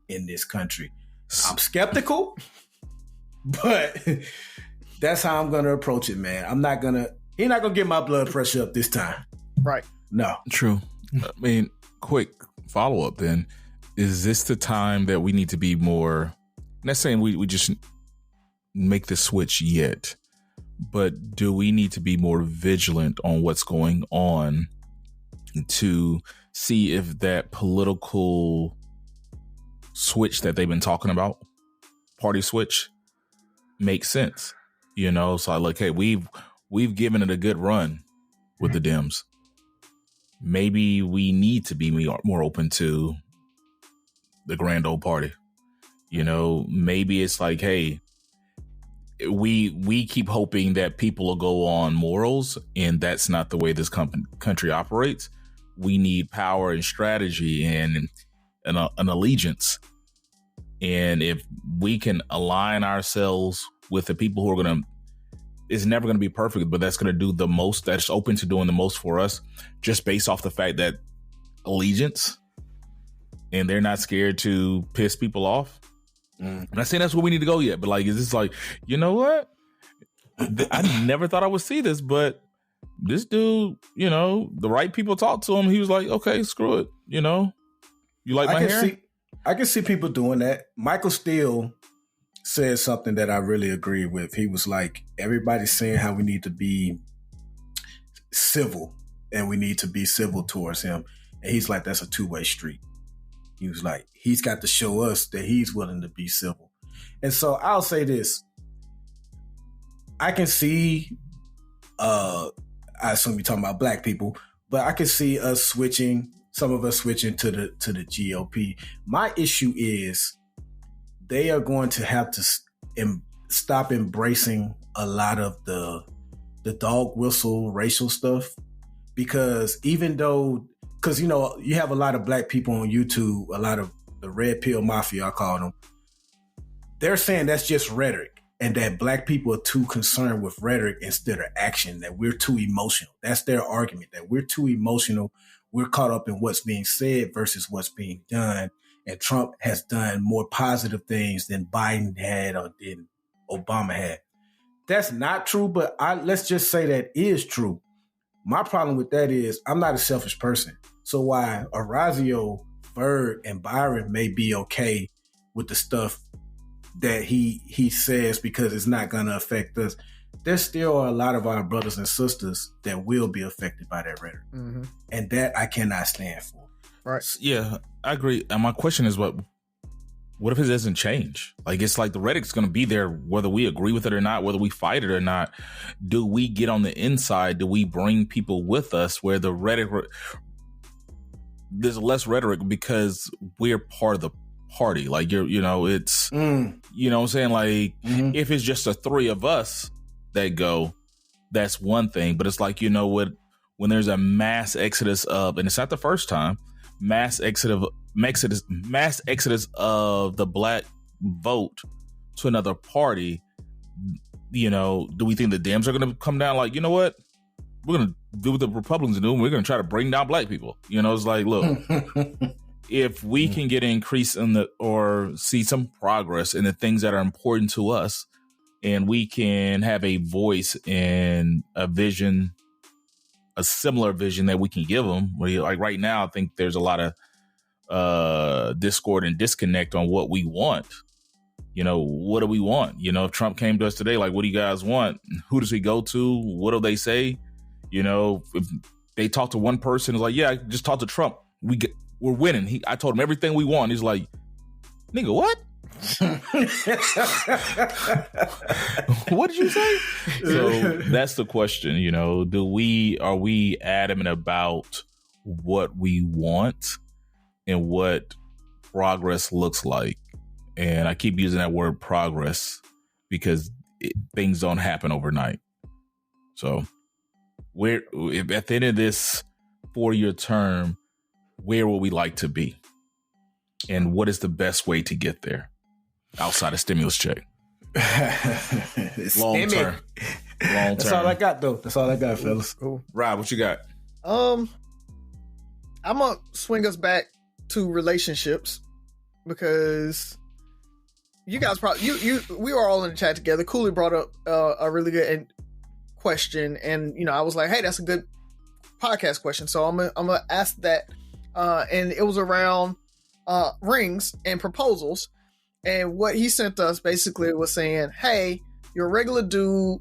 in this country. I'm skeptical, but that's how I'm going to approach it, man. He's not going to get my blood pressure up this time. Right. No. True. I mean, quick follow up then, is this the time that we need to be more, not saying we just make the switch yet, but do we need to be more vigilant on what's going on to see if that political switch that they've been talking about, party switch, makes sense? You know, so I look, hey, we've given it a good run with the Dems. Maybe we need to be more open to the grand old party. You know, maybe it's like, hey, we keep hoping that people will go on morals, and that's not the way this country operates. We need power and strategy and an allegiance. And if we can align ourselves with the people who are going to, it's never going to be perfect, but that's going to do the most, that's open to doing the most for us, just based off the fact that allegiance, and they're not scared to piss people off. I'm not saying that's where we need to go yet, but like, is this like, you know what? I never thought I would see this, but this dude, you know, the right people talked to him. He was like, okay, screw it. You know, you like my hair? I can see people doing that. Michael Steele said something that I really agree with. He was like, everybody's saying how we need to be civil and we need to be civil towards him. And he's like, that's a two-way street. He was like, he's got to show us that he's willing to be civil. And so I'll say this. I can see, I assume you're talking about black people, but I can see some of us switching to the GOP. My issue is they are going to have to stop embracing a lot of the dog whistle racial stuff, because even though, because, you know, you have a lot of black people on YouTube, a lot of the red pill mafia, I call them. They're saying that's just rhetoric, and that black people are too concerned with rhetoric instead of action, that we're too emotional. That's their argument, that we're too emotional. We're caught up in what's being said versus what's being done. And Trump has done more positive things than Biden had or than Obama had. That's not true, but let's just say that is true. My problem with that is I'm not a selfish person. So while Orazio, Ferg, and Byron may be okay with the stuff that he says because it's not going to affect us, there still are a lot of our brothers and sisters that will be affected by that rhetoric. Mm-hmm. And that I cannot stand for. Right. Yeah, I agree. And my question is, what if it doesn't change? Like, it's like the rhetoric's going to be there, whether we agree with it or not, whether we fight it or not. Do we get on the inside? Do we bring people with us where the rhetoric, there's less rhetoric because we're part of the party? Like, you know, it's, you know what I'm saying? Like, if it's just the three of us that go, that's one thing. But it's like, you know what, when there's a mass exodus of, and it's not the first time, mass exodus of the black vote to another party, you know, do we think the Dems are going to come down like, you know what, we're going to do what the Republicans are doing, we're going to try to bring down black people? You know, it's like, look, if we can get an increase in or see some progress in the things that are important to us, and we can have a voice and a vision, a similar vision that we can give them. Like right now, I think there's a lot of discord and disconnect on what we want. You know, what do we want? You know, if Trump came to us today, like, what do you guys want? Who does he go to? What do they say? You know, if they talk to one person, it's like, yeah, I just talked to Trump. We're winning. I told him everything we want. He's like, nigga, what? What did you say? So that's the question, you know, are we adamant about what we want and what progress looks like? And I keep using that word progress because things don't happen overnight. So if at the end of this 4-year term, where would we like to be? And what is the best way to get there? Outside of stimulus check. Long term. That's all I got, though. That's all I got, fellas. Cool. Rob, what you got? I'm gonna swing us back to relationships, because you guys probably we were all in the chat together. Cooley brought up a really good question, and you know, I was like, hey, that's a good podcast question. So I'm gonna ask that and it was around rings and proposals. And what he sent us basically was saying, hey, you're a regular dude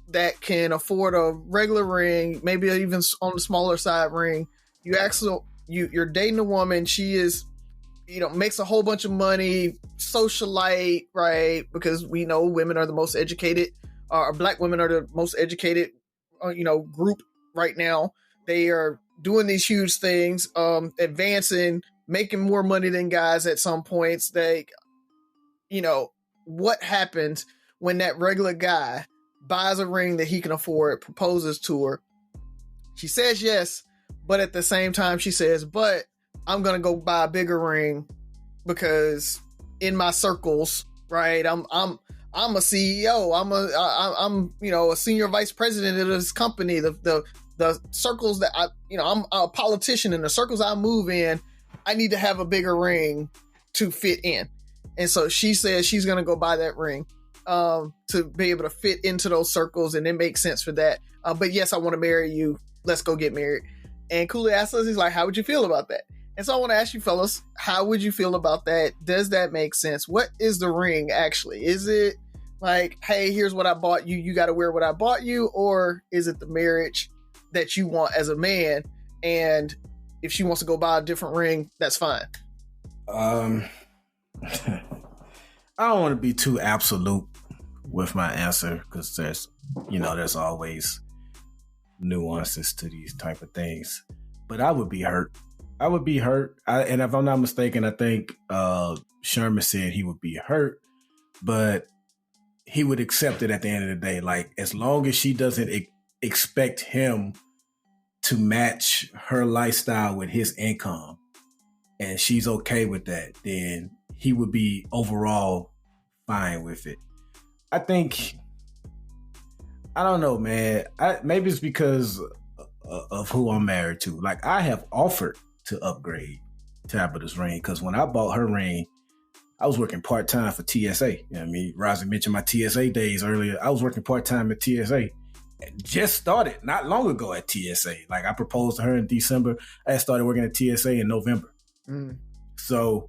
that can afford a regular ring, maybe even on the smaller side ring. You're dating a woman. She is, makes a whole bunch of money, socialite, right? Because we know women are the most educated, or black women are the most educated, group right now. They are doing these huge things, advancing, making more money than guys at some points. What happens when that regular guy buys a ring that he can afford, proposes to her? She says yes, but at the same time she says, but I'm going to go buy a bigger ring because in my circles, right? I'm a CEO. I'm a senior vice president of this company. The circles that I'm a politician, in the circles I move in, I need to have a bigger ring to fit in. And so she says she's going to go buy that ring to be able to fit into those circles. And it makes sense for that. But yes, I want to marry you. Let's go get married. And Cooley asked us, he's like, how would you feel about that? And so I want to ask you fellas, how would you feel about that? Does that make sense? What is the ring actually? Is it like, hey, here's what I bought you. You got to wear what I bought you. Or is it the marriage that you want as a man? And if she wants to go buy a different ring, that's fine. I don't want to be too absolute with my answer because there's always nuances to these type of things. But I would be hurt. And if I'm not mistaken, I think Sherman said he would be hurt, but he would accept it at the end of the day. Like, as long as she doesn't expect him to match her lifestyle with his income, and she's okay with that, then he would be overall fine with it. I don't know, man. Maybe it's because of who I'm married to. Like, I have offered to upgrade Tabitha's ring because when I bought her ring, I was working part-time for TSA. You know what I mean? Razi mentioned my TSA days earlier. I was working part-time at TSA. Just started not long ago at TSA. Like, I proposed to her in December. I started working at TSA in November. So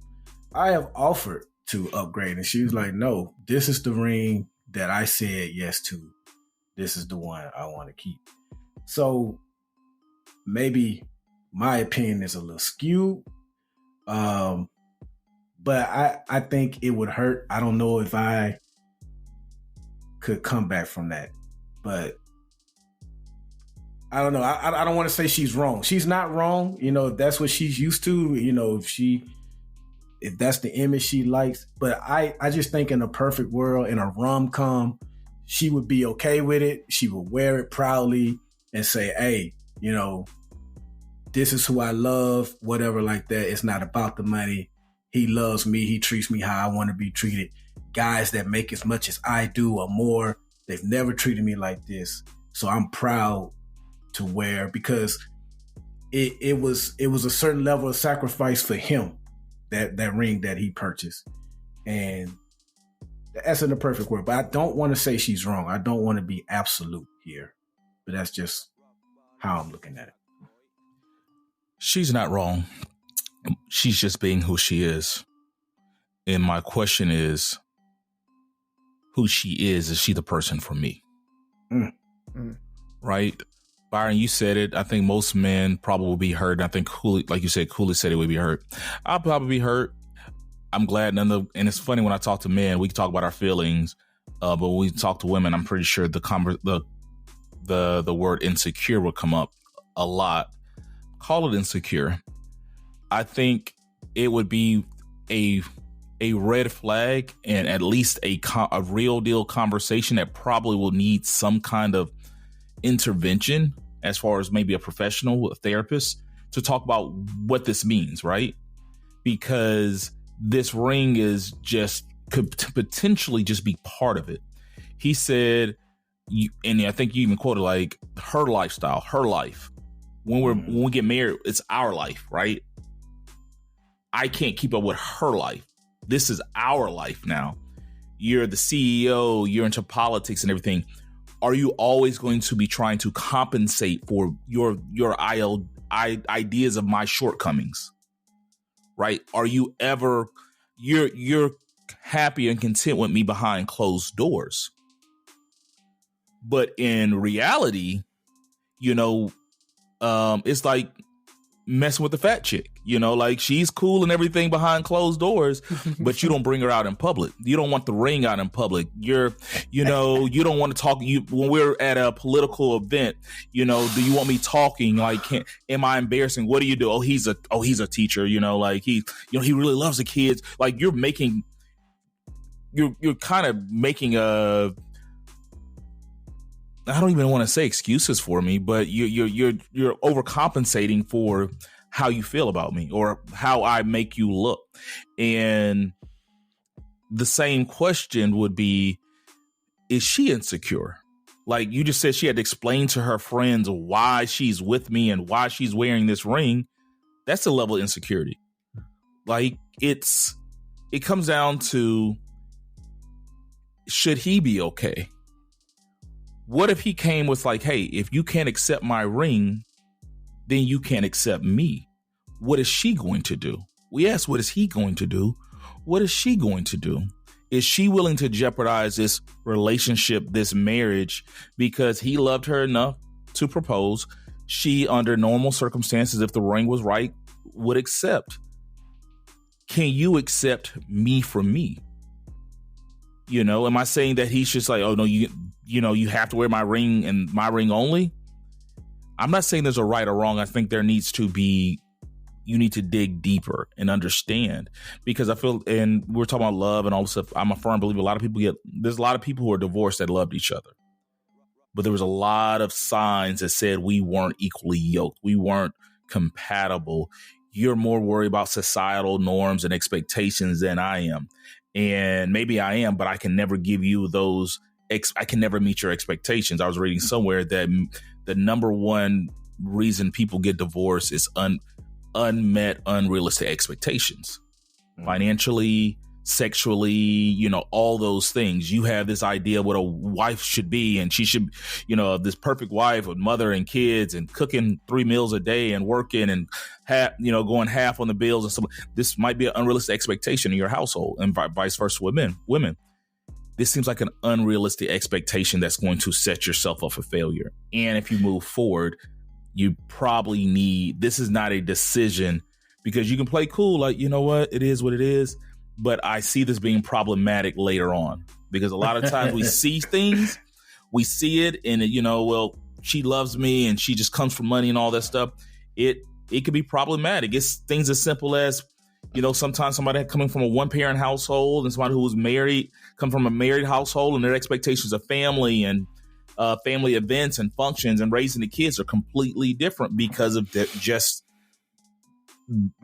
I have offered to upgrade, and she was like, no, this is the ring that I said yes to. This is the one I want to keep. So maybe my opinion is a little skewed. But I think it would hurt. I don't know if I could come back from that, but I don't know. I don't want to say she's wrong. She's not wrong. If that's what she's used to, if that's the image she likes. But I just think in a perfect world, in a rom-com, she would be okay with it. She would wear it proudly and say, hey, this is who I love, whatever like that. It's not about the money. He loves me. He treats me how I want to be treated. Guys that make as much as I do or more, they've never treated me like this. So I'm proud to wear, because it was a certain level of sacrifice for him, that ring that he purchased. And that's in the perfect world. But I don't want to say she's wrong. I don't want to be absolute here. But that's just how I'm looking at it. She's not wrong. She's just being who she is. And my question is, who she is she the person for me? Right? Byron, you said it. I think most men probably will be hurt. I think Cooley, like you said, Cooley said it would be hurt. I'll probably be hurt. I'm glad and it's funny when I talk to men, we can talk about our feelings, but when we talk to women, I'm pretty sure the word insecure will come up a lot. Call it insecure. I think it would be a red flag and at least a real deal conversation that probably will need some kind of intervention as far as maybe a professional, a therapist, to talk about what this means, right? Because this ring could potentially just be part of it. He said, and I think you even quoted like her lifestyle, her life. When we get married, it's our life, right? I can't keep up with her life. This is our life now. You're the CEO, you're into politics and everything. Are you always going to be trying to compensate for your ideas of my shortcomings, right? Are you ever, you're happy and content with me behind closed doors. But in reality, it's like messing with the fat chick, like she's cool and everything behind closed doors, but you don't bring her out in public. You don't want the ring out in public. You don't want to talk. When we're at a political event, do you want me talking? Like, am I embarrassing? What do you do? Oh, he's a teacher. Like he really loves the kids. Like you're kind of making I don't even want to say excuses for me, but you're overcompensating for how you feel about me or how I make you look. And the same question would be, is she insecure? Like you just said, she had to explain to her friends why she's with me and why she's wearing this ring. That's a level of insecurity. Like it comes down to, should he be okay? What if he came with like, hey, if you can't accept my ring, then you can't accept me. What is she going to do? We asked, what is he going to do? What is she going to do? Is she willing to jeopardize this relationship, this marriage, because he loved her enough to propose? She, under normal circumstances, if the ring was right, would accept. Can you accept me for me? Am I saying that he's just like, oh no, you have to wear my ring and my ring only? I'm not saying there's a right or wrong. I think you need to dig deeper and understand, because I feel, and we're talking about love and all this stuff. I'm a firm believer. There's a lot of people who are divorced that loved each other, but there was a lot of signs that said we weren't equally yoked. We weren't compatible. You're more worried about societal norms and expectations than I am. And maybe I am, but I can never give you those. I can never meet your expectations. I was reading somewhere that the number one reason people get divorced is unmet, unrealistic expectations, financially, sexually, all those things. You have this idea of what a wife should be, and she should, this perfect wife with mother and kids and cooking 3 meals a day and working and going half on the bills and stuff. This might be an unrealistic expectation in your household, and vice versa with women. This seems like an unrealistic expectation that's going to set yourself up for failure. And if you move forward, you probably this is not a decision, because you can play cool, like, you know what, it is what it is. But I see this being problematic later on, because a lot of times we see things, we see it, and well, she loves me and she just comes for money and all that stuff. It could be problematic. It's things as simple as, sometimes somebody coming from a one-parent household and somebody who was married come from a married household, and their expectations of family and family events and functions and raising the kids are completely different because of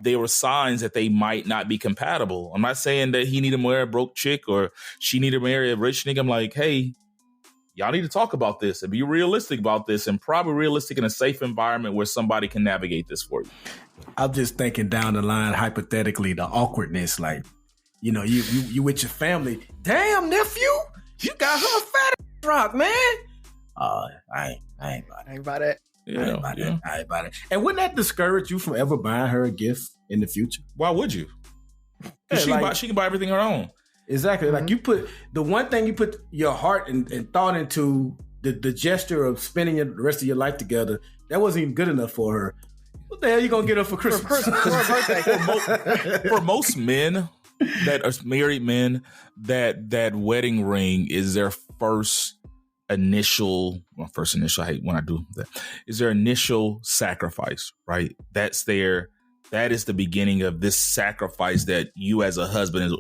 there were signs that they might not be compatible. I'm not saying that he needed to marry a broke chick or she needed to marry a rich nigga. I'm like, hey, y'all need to talk about this and be realistic about this, and probably realistic in a safe environment where somebody can navigate this for you. I'm just thinking down the line, hypothetically, the awkwardness, like, you with your family. Damn, nephew, you got her a fat rock, man. I ain't about it. I ain't about it. And wouldn't that discourage you from ever buying her a gift in the future? Why would you? Because she can buy everything her own. Exactly. Mm-hmm. Like you put your heart and thought into the gesture of spending the rest of your life together. That wasn't even good enough for her. What the hell are you gonna get her for Christmas? For most men that are married men, that wedding ring is their first initial. I hate when I do that. Is their initial sacrifice, right? That is the beginning of this sacrifice that you as a husband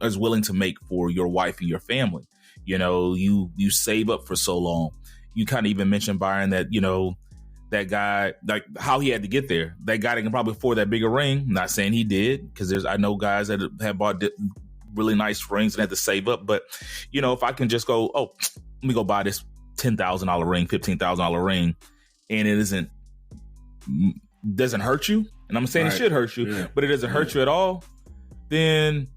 is willing to make for your wife and your family. You save up for so long. You kind of even mentioned, Byron, that, that guy, like how he had to get there. That guy that can probably afford that bigger ring. I'm not saying he did, because I know guys that have bought really nice rings and had to save up. But, if I can just go, oh, let me go buy this $10,000 ring, $15,000 ring, and it doesn't hurt you. And I'm saying It should hurt you, but it doesn't hurt you at all. Then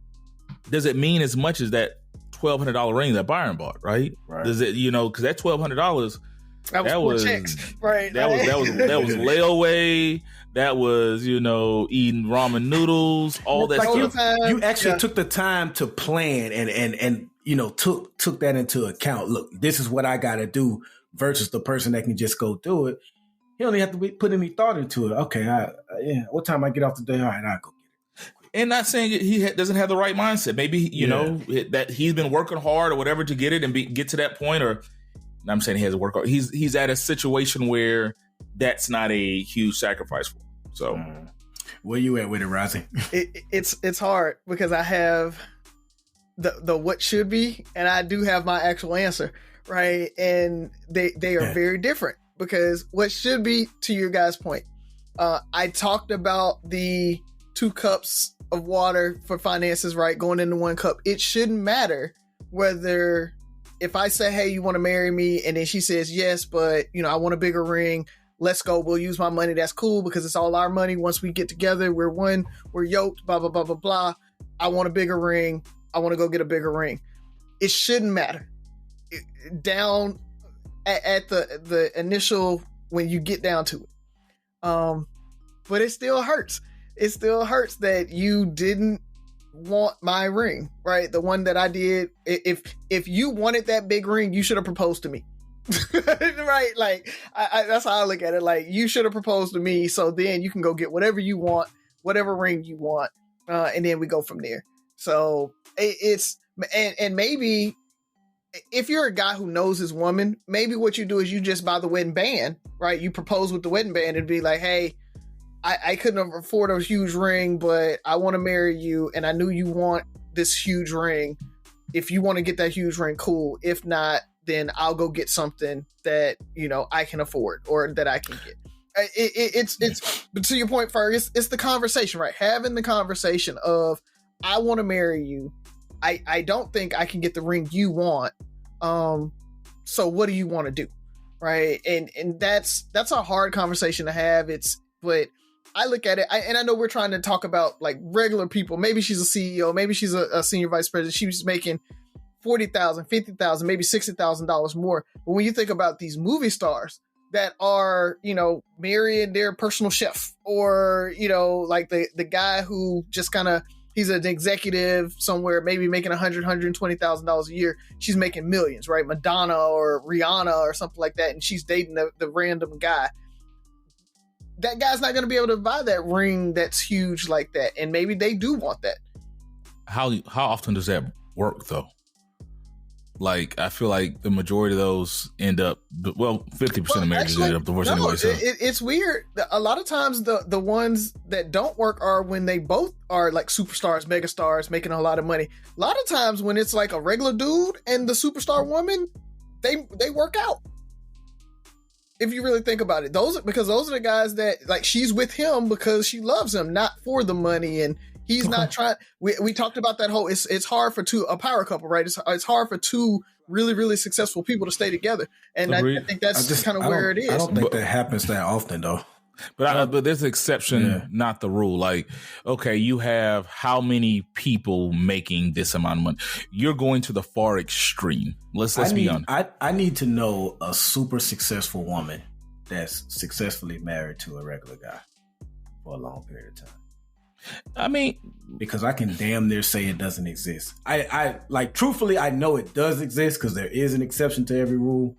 does it mean as much as that $1,200 ring that Byron bought, right? Does it, because that $1,200, That was checks, right? That was layaway. That was, eating ramen noodles, all that stuff. You actually took the time to plan and took that into account. Look, this is what I got to do versus the person that can just go do it. He only have to put any thought into it. Okay, what time I get off today? All right, I'll go get it. And not saying he doesn't have the right mindset. Maybe, that he's been working hard or whatever to get it and get to that point. Or I'm saying he has to work hard. He's at a situation where that's not a huge sacrifice for him. So where you at with it, Razi? It's hard because I have the what should be, and I do have my actual answer, right? And they are very different because what should be, to your guys' point, I talked about the 2 cups of water for finances, right? Going into 1 cup. It shouldn't matter whether if I say, hey, you want to marry me? And then she says, yes, but I want a bigger ring. Let's go. We'll use my money. That's cool because it's all our money. Once we get together, we're one. We're yoked. Blah, blah, blah, blah, blah. I want a bigger ring. I want to go get a bigger ring. It shouldn't matter. Down at the initial, when you get down to it. But it still hurts. It still hurts that you didn't want my ring, right? The one that I did. If you wanted that big ring, you should have proposed to me. Right? Like, that's how I look at it. Like, you should have proposed to me, so then you can go get whatever you want, whatever ring you want, and then we go from there. So it's maybe if you're a guy who knows his woman, maybe what you do is you just buy the wedding band, right? You propose with the wedding band and be like, hey, I couldn't afford a huge ring, but I want to marry you, and I knew you want this huge ring. If you want to get that huge ring, cool. If not, then I'll go get something that, I can afford or that I can get. It's but to your point, Fergus, it's the conversation, right? Having the conversation of, I want to marry you. I don't think I can get the ring you want. So what do you want to do? Right. And that's a hard conversation to have. But I look at it, and I know we're trying to talk about like regular people. Maybe she's a CEO, maybe she's a senior vice president. She's making $40,000, $50,000, maybe $60,000 more. But when you think about these movie stars that are, marrying their personal chef, or, like the guy who just kind of, he's an executive somewhere, maybe making $100,000, $120,000 a year. She's making millions, right? Madonna or Rihanna or something like that. And she's dating the random guy. That guy's not going to be able to buy that ring that's huge like that. And maybe they do want that. How often does that work though? Like, I feel like the majority of those end up, 50% of marriages end up divorced anyway. So. It's weird. A lot of times the ones that don't work are when they both are like superstars, megastars, making a lot of money. A lot of times when it's like a regular dude and the superstar woman, they work out. If you really think about it, those are the guys that, like, she's with him because she loves him, not for the money. And he's not trying. We talked about that whole. It's hard for a power couple, right? It's hard for 2 really, really successful people to stay together, and I think that's just kind of where it is. I don't think that happens that often, though. But there's an exception, not the rule. Like, okay, you have how many people making this amount of money? You're going to the far extreme. Let's be honest. I need to know a super successful woman that's successfully married to a regular guy for a long period of time. I mean, because I can damn near say it doesn't exist. I like, truthfully, I know it does exist because there is an exception to every rule.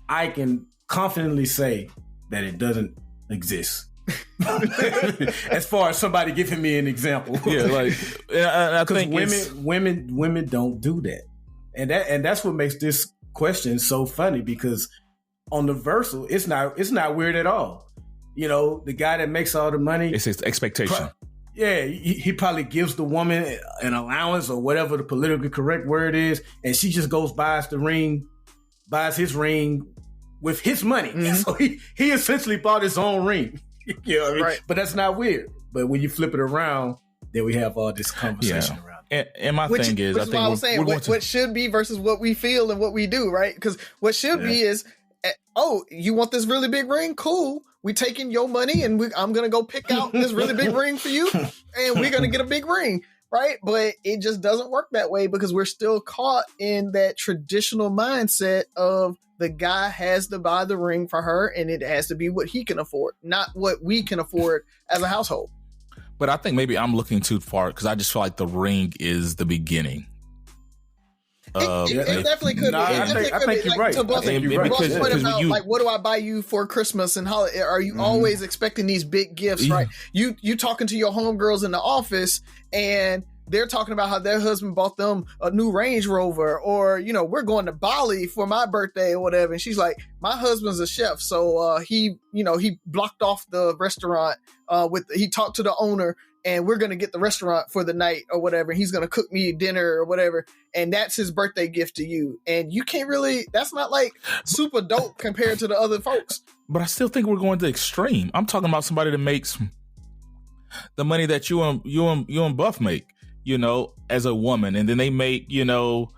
I can confidently say that it doesn't exist. As far as somebody giving me an example. Yeah, like, I think women don't do that. And that's what makes this question so funny, because on the Versal, it's not weird at all. The guy that makes all the money, it's his expectation. He probably gives the woman an allowance or whatever the politically correct word is, and she just goes buys his ring with his money. Mm-hmm. So he essentially bought his own ring. You know what I mean? Right. But that's not weird. But when you flip it around, then we have all this conversation around it. And my thing is, I think I was saying what should be versus what we feel and what we do, right? Because what should be is, oh, you want this really big ring? Cool. We taking your money and I'm going to go pick out this really big ring for you, and we're going to get a big ring. right? But it just doesn't work that way because we're still caught in that traditional mindset of the guy has to buy the ring for her and it has to be what he can afford, not what we can afford as a household. But I think maybe I'm looking too far because I just feel like the ring is the beginning. It definitely could be. I think you're right. Like, what do I buy you for Christmas and holiday? Are you always expecting these big gifts, right? You talking to your homegirls in the office and they're talking about how their husband bought them a new Range Rover, or, you know, we're going to Bali for my birthday or whatever. And she's like, my husband's a chef. So he blocked off the restaurant he talked to the owner and we're going to get the restaurant for the night or whatever. He's going to cook me dinner or whatever. And that's his birthday gift to you. And you can't really, that's not like super dope compared to the other folks. But I still think we're going to extreme. I'm talking about somebody that makes the money that you and Buff make, you know, as a woman. And then they make, you know,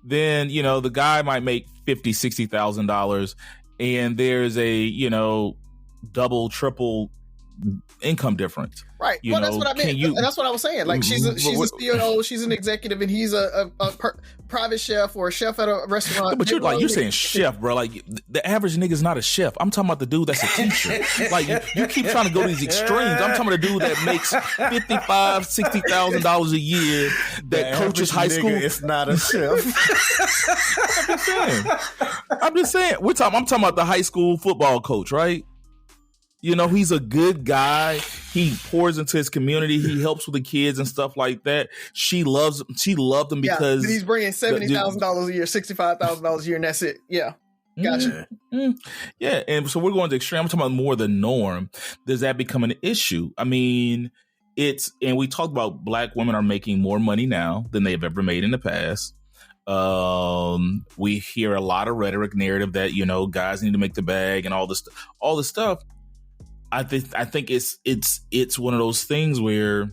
then, you know, the guy might make $50,000, $60,000 and there's a, you know, double, triple income difference. Right. You well, know, that's what I mean. That's what I was saying. Like she's a CEO, she's an executive, and he's a private chef or a chef at a restaurant. But you're saying chef, bro. Like the average nigga's not a chef. I'm talking about the dude that's a teacher. Like you keep trying to go to these extremes. I'm talking about the dude that makes $55,000, $60,000 a year that coaches high school. It's not a chef. I'm just saying. I'm talking about the high school football coach, right? You know, he's a good guy. He pours into his community. He helps with the kids and stuff like that. She loved him because he's bringing $70,000 a year, $65,000 a year, and that's it. Yeah, gotcha. Yeah, and so we're going to extreme. I'm talking about more the norm. Does that become an issue? I mean, and we talked about Black women are making more money now than they've ever made in the past. We hear a lot of rhetoric, narrative that, you know, guys need to make the bag and all this stuff. I think it's one of those things where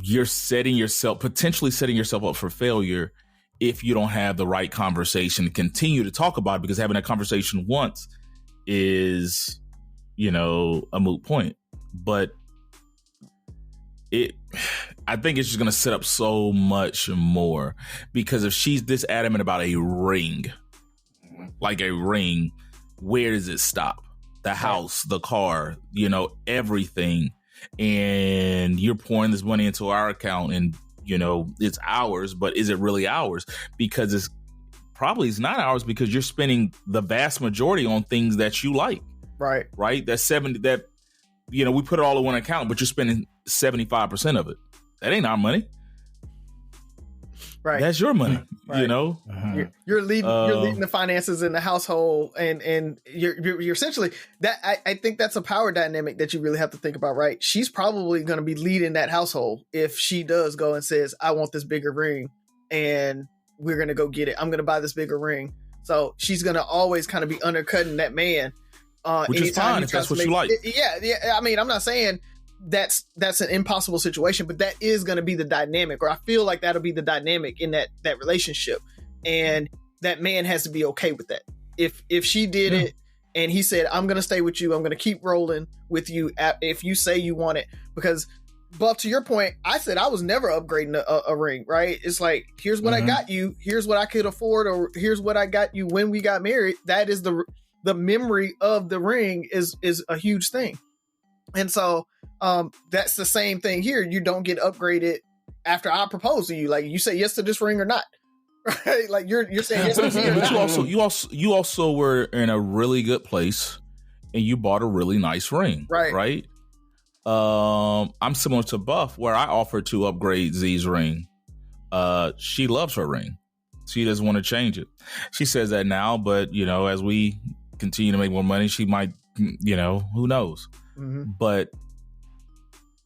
you're potentially setting yourself up for failure if you don't have the right conversation to continue to talk about it, because having that conversation once is, you know, a moot point. But I think it's just going to set up so much more, because if she's this adamant about a ring, where does it stop? The house, the car, you know, everything. And you're pouring this money into our account and, you know, it's ours, but is it really ours? Because it's not ours, because you're spending the vast majority on things that you like. Right. Right. That, you know, we put it all in one account, but you're spending 75% of it. That ain't our money. Right. That's your money, right. You know? Uh-huh. You're leading the finances in the household, and you're essentially that. I think that's a power dynamic that you really have to think about, right? She's probably going to be leading that household if she does go and says, I want this bigger ring and we're going to go get it. I'm going to buy this bigger ring. So she's going to always kind of be undercutting that man. Which is fine if that's what you like. Yeah. I mean, I'm not saying that's an impossible situation, but that is going to be the dynamic, or I feel like that'll be the dynamic in that relationship, and that man has to be okay with that. If she did it and he said, I'm going to stay with you, I'm going to keep rolling with you if you say you want it, because Buff, to your point, I said I was never upgrading a ring, right? It's like, here's what I got you, here's what I could afford, or here's what I got you when we got married. That is the memory of the ring is a huge thing. And so that's the same thing here. You don't get upgraded after I propose to you. Like, you say yes to this ring or not, right? Like you're saying yes to this ring. But you also were in a really good place, and you bought a really nice ring, right? I'm similar to Buff, where I offered to upgrade Z's ring. She loves her ring. She doesn't want to change it. She says that now, but you know, as we continue to make more money, she might, you know, who knows? Mm-hmm. But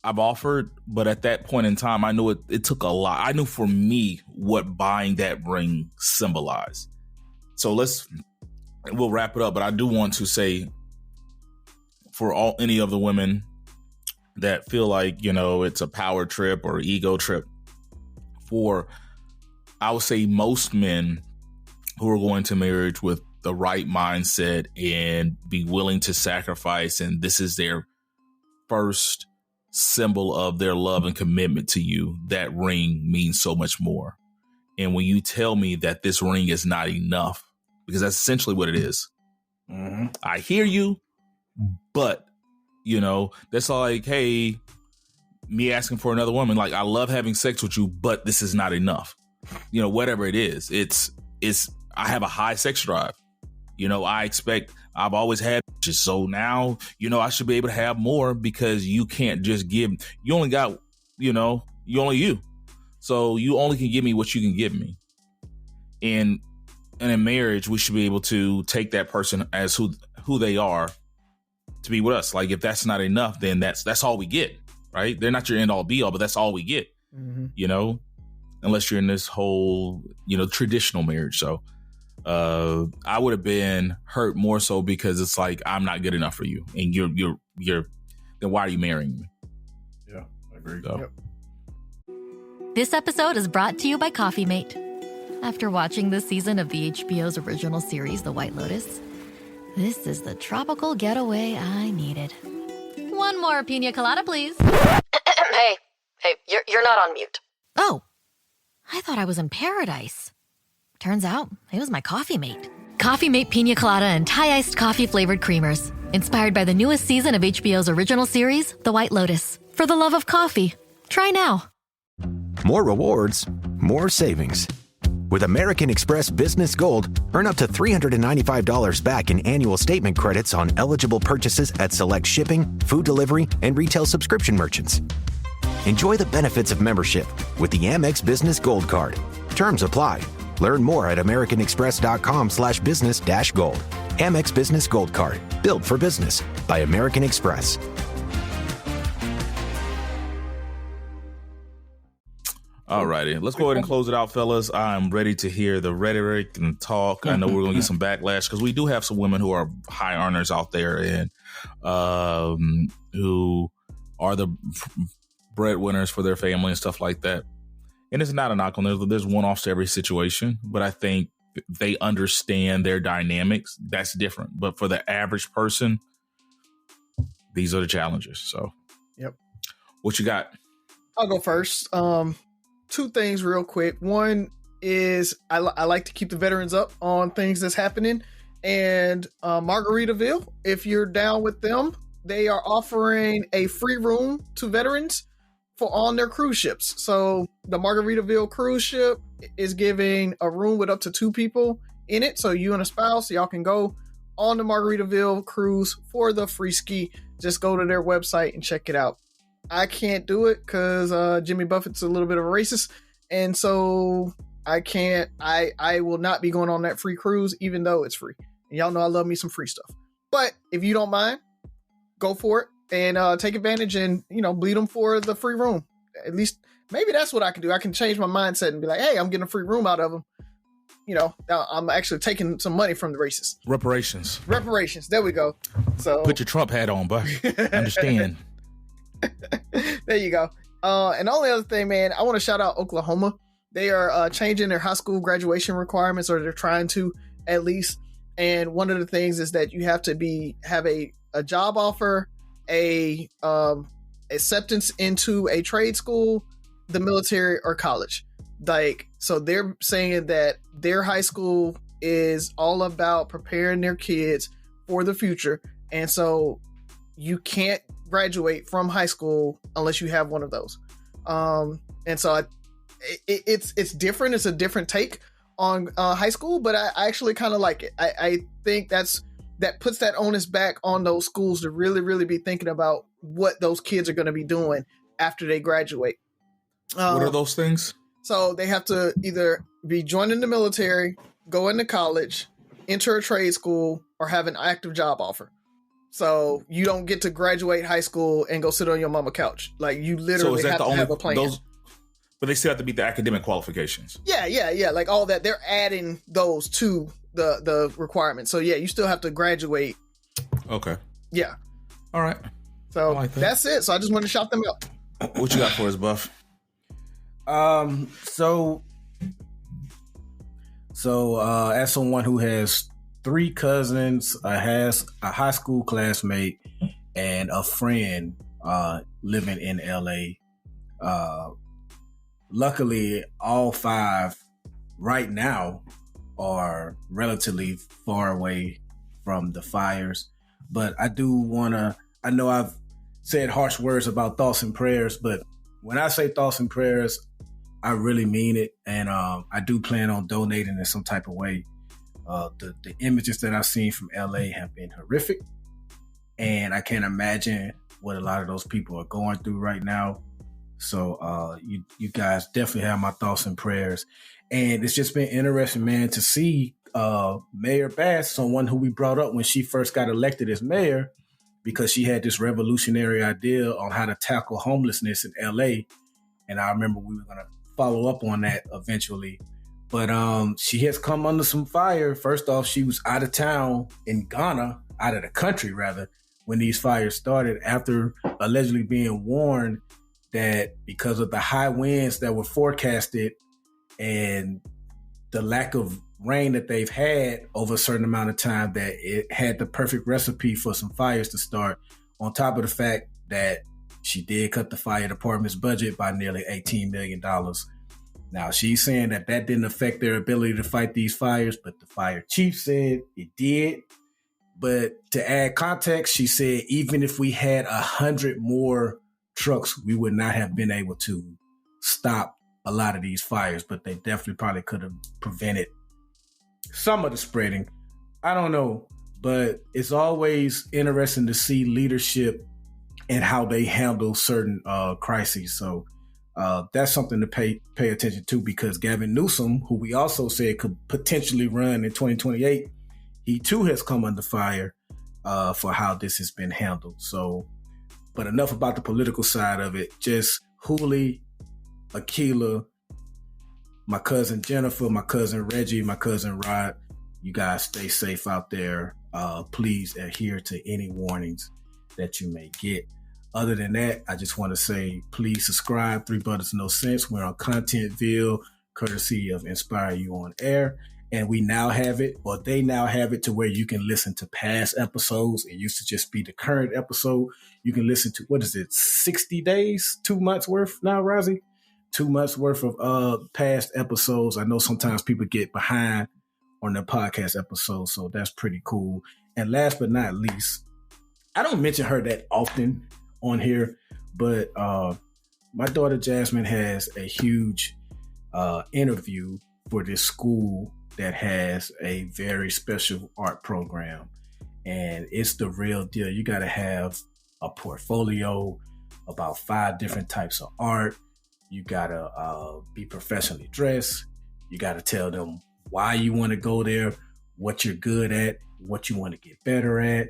I've offered, but at that point in time, I knew it took a lot. I knew for me what buying that ring symbolized. So we'll wrap it up. But I do want to say, for any of the women that feel like, you know, it's a power trip or ego trip, I would say most men who are going to marriage with the right mindset and be willing to sacrifice, and this is their first symbol of their love and commitment to you, that ring means so much more. And when you tell me that this ring is not enough, because that's essentially what it is. Mm-hmm. I hear you, but, that's like, hey, me asking for another woman, like, I love having sex with you, but this is not enough. Whatever it is, I have a high sex drive. I've always had, so now, I should be able to have more, because you can't just give, you only got, you only you. So you only can give me what you can give me. And in marriage, we should be able to take that person as who they are to be with us. Like, if that's not enough, then that's all we get, right? They're not your end all be all, but that's all we get, unless you're in this whole, traditional marriage. So I would have been hurt more so because it's like, I'm not good enough for you. And you're then why are you marrying me? Yeah, I agree. So. Yep. This episode is brought to you by Coffee Mate. After watching this season of the HBO's original series, The White Lotus, this is the tropical getaway I needed. One more pina colada, please. Hey, you're not on mute. Oh, I thought I was in paradise. Turns out it was my Coffee Mate. Coffee Mate Pina Colada and Thai iced coffee flavored creamers. Inspired by the newest season of HBO's original series, The White Lotus. For the love of coffee. Try now. More rewards, more savings. With American Express Business Gold, earn up to $395 back in annual statement credits on eligible purchases at select shipping, food delivery, and retail subscription merchants. Enjoy the benefits of membership with the Amex Business Gold Card. Terms apply. Learn more at americanexpress.com/business-gold. Amex Business Gold Card. Built for business by American Express. All righty. Let's go ahead and close it out, fellas. I'm ready to hear the rhetoric and talk. I know we're going to get some backlash because we do have some women who are high earners out there and who are the breadwinners for their family and stuff like that. And it's not a knock on them. There's one-offs to every situation, but I think they understand their dynamics. That's different. But for the average person, these are the challenges. So, yep. What you got? I'll go first. Two things real quick. One is I like to keep the veterans up on things that's happening. And Margaritaville, if you're down with them, they are offering a free room to veterans on their cruise ships. So the Margaritaville cruise ship is giving a room with up to 2 people in it. So you and a spouse, y'all can go on the Margaritaville cruise for the free ski. Just go to their website and check it out. I can't do it because Jimmy Buffett's a little bit of a racist. And so I can't, I will not be going on that free cruise, even though it's free. And y'all know I love me some free stuff. But if you don't mind, go for it and take advantage and, bleed them for the free room. At least maybe that's what I can do. I can change my mindset and be like, hey, I'm getting a free room out of them. I'm actually taking some money from the racists. Reparations. There we go. So put your Trump hat on, bud. Understand. There you go. And the only other thing, man, I want to shout out Oklahoma. They are changing their high school graduation requirements, or they're trying to at least. And one of the things is that you have to have a job offer, a acceptance into a trade school, the military, or college. So they're saying that their high school is all about preparing their kids for the future. And so you can't graduate from high school unless you have one of those. And so it's different. It's a different take on high school, but I actually kind of like it. I think that puts that onus back on those schools to really, really be thinking about what those kids are going to be doing after they graduate. What are those things? So they have to either be joining the military, go into college, enter a trade school, or have an active job offer. So you don't get to graduate high school and go sit on your mama couch. Like, you literally have to have a plan. But they still have to meet the academic qualifications. Yeah. Like all that. They're adding those to the requirements. So yeah, you still have to graduate. Okay. Yeah. All right. So that's it. So I just want to shout them out. What you got for us, Buff? So as someone who has 3 cousins, has a high school classmate, and a friend living in LA. Luckily, all 5 right now are relatively far away from the fires. But I know I've said harsh words about thoughts and prayers, but when I say thoughts and prayers, I really mean it. And I do plan on donating in some type of way. The images that I've seen from LA have been horrific. And I can't imagine what a lot of those people are going through right now. So you guys definitely have my thoughts and prayers. And it's just been interesting, man, to see Mayor Bass, someone who we brought up when she first got elected as mayor, because she had this revolutionary idea on how to tackle homelessness in LA. And I remember we were going to follow up on that eventually. But she has come under some fire. First off, she was out of town in Ghana, out of the country rather, when these fires started, after allegedly being warned that because of the high winds that were forecasted and the lack of rain that they've had over a certain amount of time, that it had the perfect recipe for some fires to start, on top of the fact that she did cut the fire department's budget by nearly $18 million. Now, she's saying that didn't affect their ability to fight these fires, but the fire chief said it did. But to add context, she said even if we had 100 more trucks, we would not have been able to stop a lot of these fires, but they definitely probably could have prevented some of the spreading. I don't know, but it's always interesting to see leadership and how they handle certain crises. So that's something to pay attention to, because Gavin Newsom, who we also said could potentially run in 2028, he too has come under fire for how this has been handled. So, but enough about the political side of it. Just Huli, Akila, my cousin Jennifer, my cousin Reggie, my cousin Rod, you guys stay safe out there. Please adhere to any warnings that you may get. Other than that, I just want to say, please subscribe. 3 Brothers No Sense. We're on Contentville, courtesy of Inspire You on Air. And we now have it, or they now have it, to where you can listen to past episodes. It used to just be the current episode. You can listen to, 60 days, 2 months worth now, Razi? 2 months worth of past episodes. I know sometimes people get behind on their podcast episodes, so that's pretty cool. And last but not least, I don't mention her that often on here, but my daughter Jasmine has a huge interview for this school that has a very special art program, and it's the real deal. You got to have a portfolio, about 5 different types of art. You got to be professionally dressed. You got to tell them why you want to go there, what you're good at, what you want to get better at,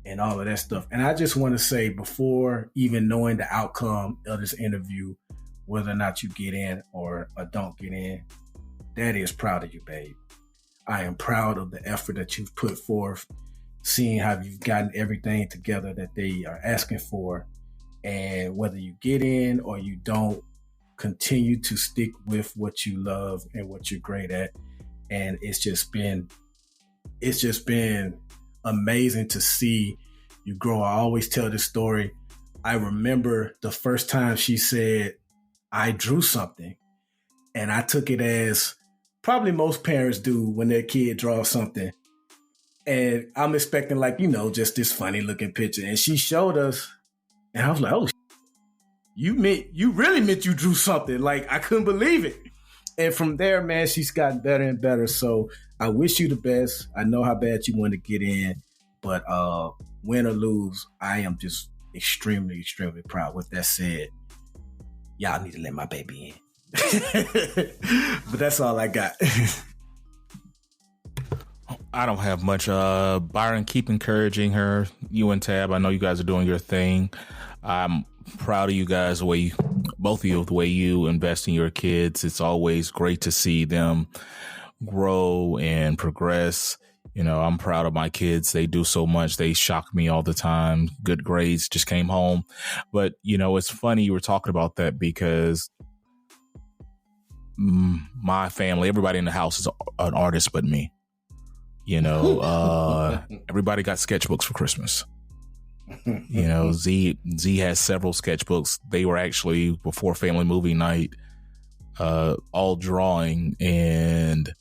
and all of that stuff. And I just want to say, before even knowing the outcome of this interview, whether or not you get in or don't get in, Daddy is proud of you, babe. I am proud of the effort that you've put forth, seeing how you've gotten everything together that they are asking for. And whether you get in or you don't, continue to stick with what you love and what you're great at. And it's just been amazing to see you grow. I always tell this story. I remember the first time she said, I drew something. And I took it as probably most parents do when their kid draws something. And I'm expecting, just this funny looking picture. And she showed us, and I was like, oh, you really meant you drew something. Like, I couldn't believe it. And from there, man, she's gotten better and better. So I wish you the best. I know how bad you want to get in, but win or lose, I am just extremely, extremely proud. With that said, y'all need to let my baby in. But that's all I got. I don't have much. Byron, keep encouraging her. You and Tab, I know you guys are doing your thing. I'm proud of you guys, both of you, the way you invest in your kids. It's always great to see them grow and progress. I'm proud of my kids. They do so much. They shock me all the time. Good grades, just came home. But, it's funny you were talking about that, because my family, everybody in the house is an artist but me. Everybody got sketchbooks for Christmas. You know, Z has several sketchbooks. They were actually, before family movie night, all drawing, and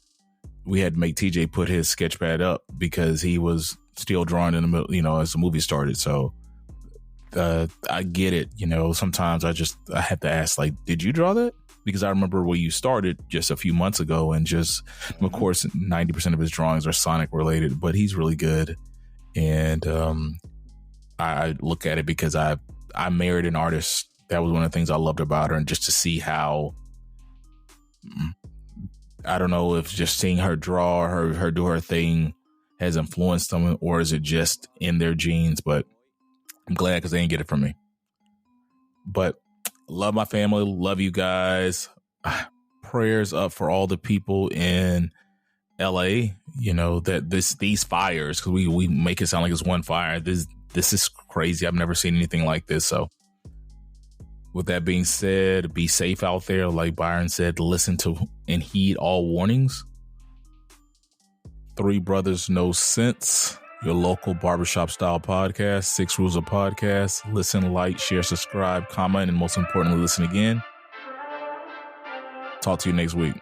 we had to make TJ put his sketch pad up because he was still drawing in the middle, you know, as the movie started. So I get it. You know, sometimes I have to ask, like, did you draw that? Because I remember when you started just a few months ago, and just, of course, 90% of his drawings are Sonic related, but he's really good. And I look at it because I married an artist. That was one of the things I loved about her. And just to see how, I don't know if just seeing her draw, her do her thing has influenced them, or is it just in their genes? But I'm glad, because they didn't get it from me. But love my family. Love you guys. Prayers up for all the people in LA. You know, that these fires, because we make it sound like it's one fire. This is crazy. I've never seen anything like this. So with that being said, be safe out there. Like Byron said, listen to and heed all warnings. Three Brothers No Sense, your local barbershop style podcast. 6 Rules of Podcast. Listen, like, share, subscribe, comment, and most importantly, listen again. Talk to you next week.